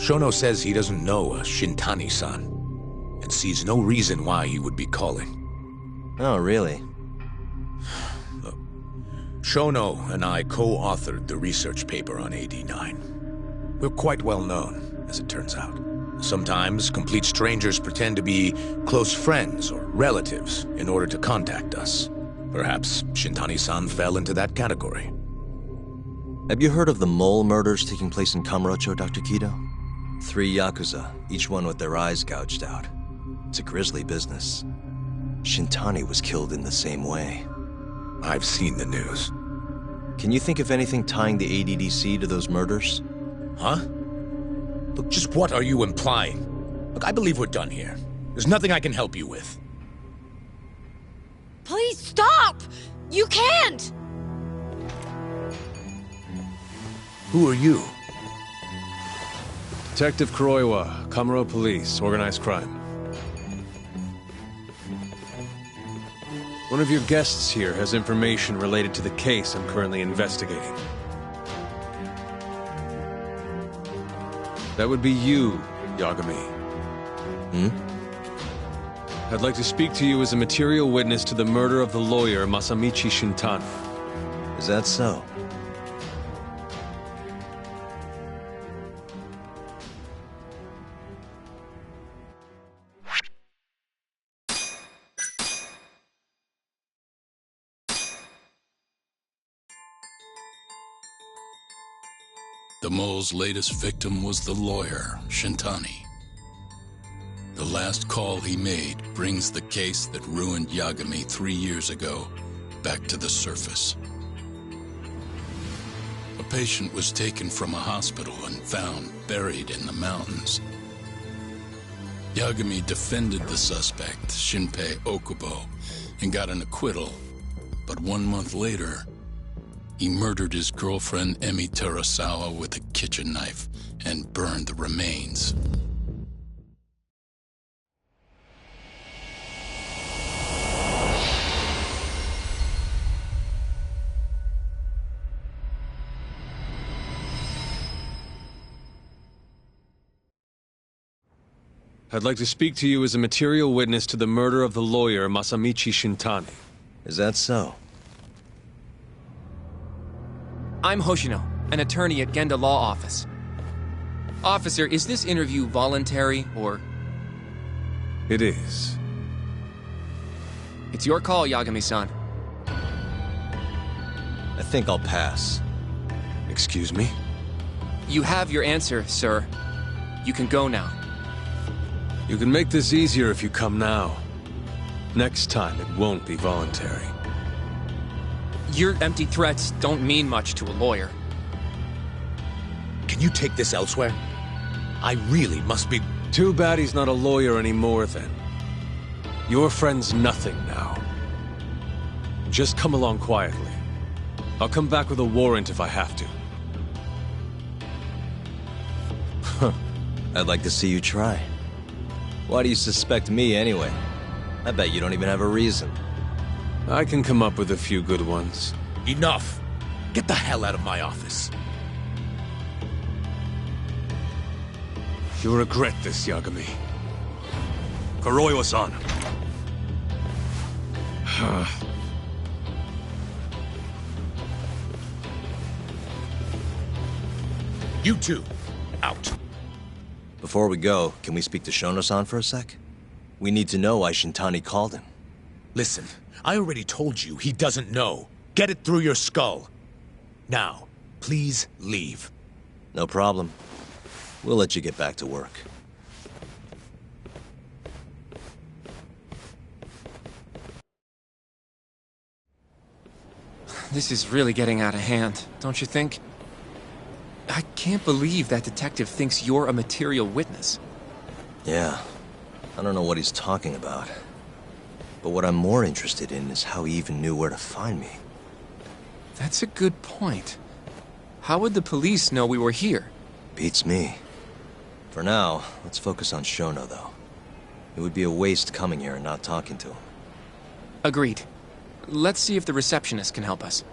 Shono says he doesn't know a Shintani-san, and sees no reason why he would be calling. Oh, really? Look, Shono and I co-authored the research paper on AD9. We're quite well known, as it turns out. Sometimes, complete strangers pretend to be close friends or relatives in order to contact us. Perhaps Shintani-san fell into that category. Have you heard of the mole murders taking place in Kamurocho, Dr. Kido? 3 Yakuza, each one with their eyes gouged out. It's a grisly business. Shintani was killed in the same way. I've seen the news. Can you think of anything tying the ADDC to those murders? Huh? Look, just what are you implying? Look, I believe we're done here. There's nothing I can help you with. Please stop! You can't! Who are you? Detective Kuroiwa, Kamuro Police, Organized Crime. One of your guests here has information related to the case I'm currently investigating. That would be you, Yagami. I'd like to speak to you as a material witness to the murder of the lawyer Masamichi Shintani. Is that so? The mole's latest victim was the lawyer, Shintani. The last call he made brings the case that ruined Yagami 3 years ago back to the surface. A patient was taken from a hospital and found buried in the mountains. Yagami defended the suspect, Shinpei Okubo, and got an acquittal. But 1 month later, he murdered his girlfriend Emi Terasawa with a kitchen knife and burned the remains. I'd like to speak to you as a material witness to the murder of the lawyer Masamichi Shintani. Is that so? I'm Hoshino, an attorney at Genda Law Office. Officer, is this interview voluntary, or...? It is. It's your call, Yagami-san. I think I'll pass. Excuse me? You have your answer, sir. You can go now. You can make this easier if you come now. Next time, it won't be voluntary. Your empty threats don't mean much to a lawyer. Can you take this elsewhere? I really must be... Too bad he's not a lawyer anymore, then. Your friend's nothing now. Just come along quietly. I'll come back with a warrant if I have to. I'd like to see you try. Why do you suspect me, anyway? I bet you don't even have a reason. I can come up with a few good ones. Enough! Get the hell out of my office. You'll regret this, Yagami. Kuroiwa-san. You two, out. Before we go, can we speak to Shono-san for a sec? We need to know why Shintani called him. Listen, I already told you he doesn't know. Get it through your skull. Now, please leave. No problem. We'll let you get back to work. This is really getting out of hand, don't you think? I can't believe that detective thinks you're a material witness. Yeah. I don't know what he's talking about. But what I'm more interested in is how he even knew where to find me. That's a good point. How would the police know we were here? Beats me. For now, let's focus on Shono, though. It would be a waste coming here and not talking to him. Agreed. Let's see if the receptionist can help us.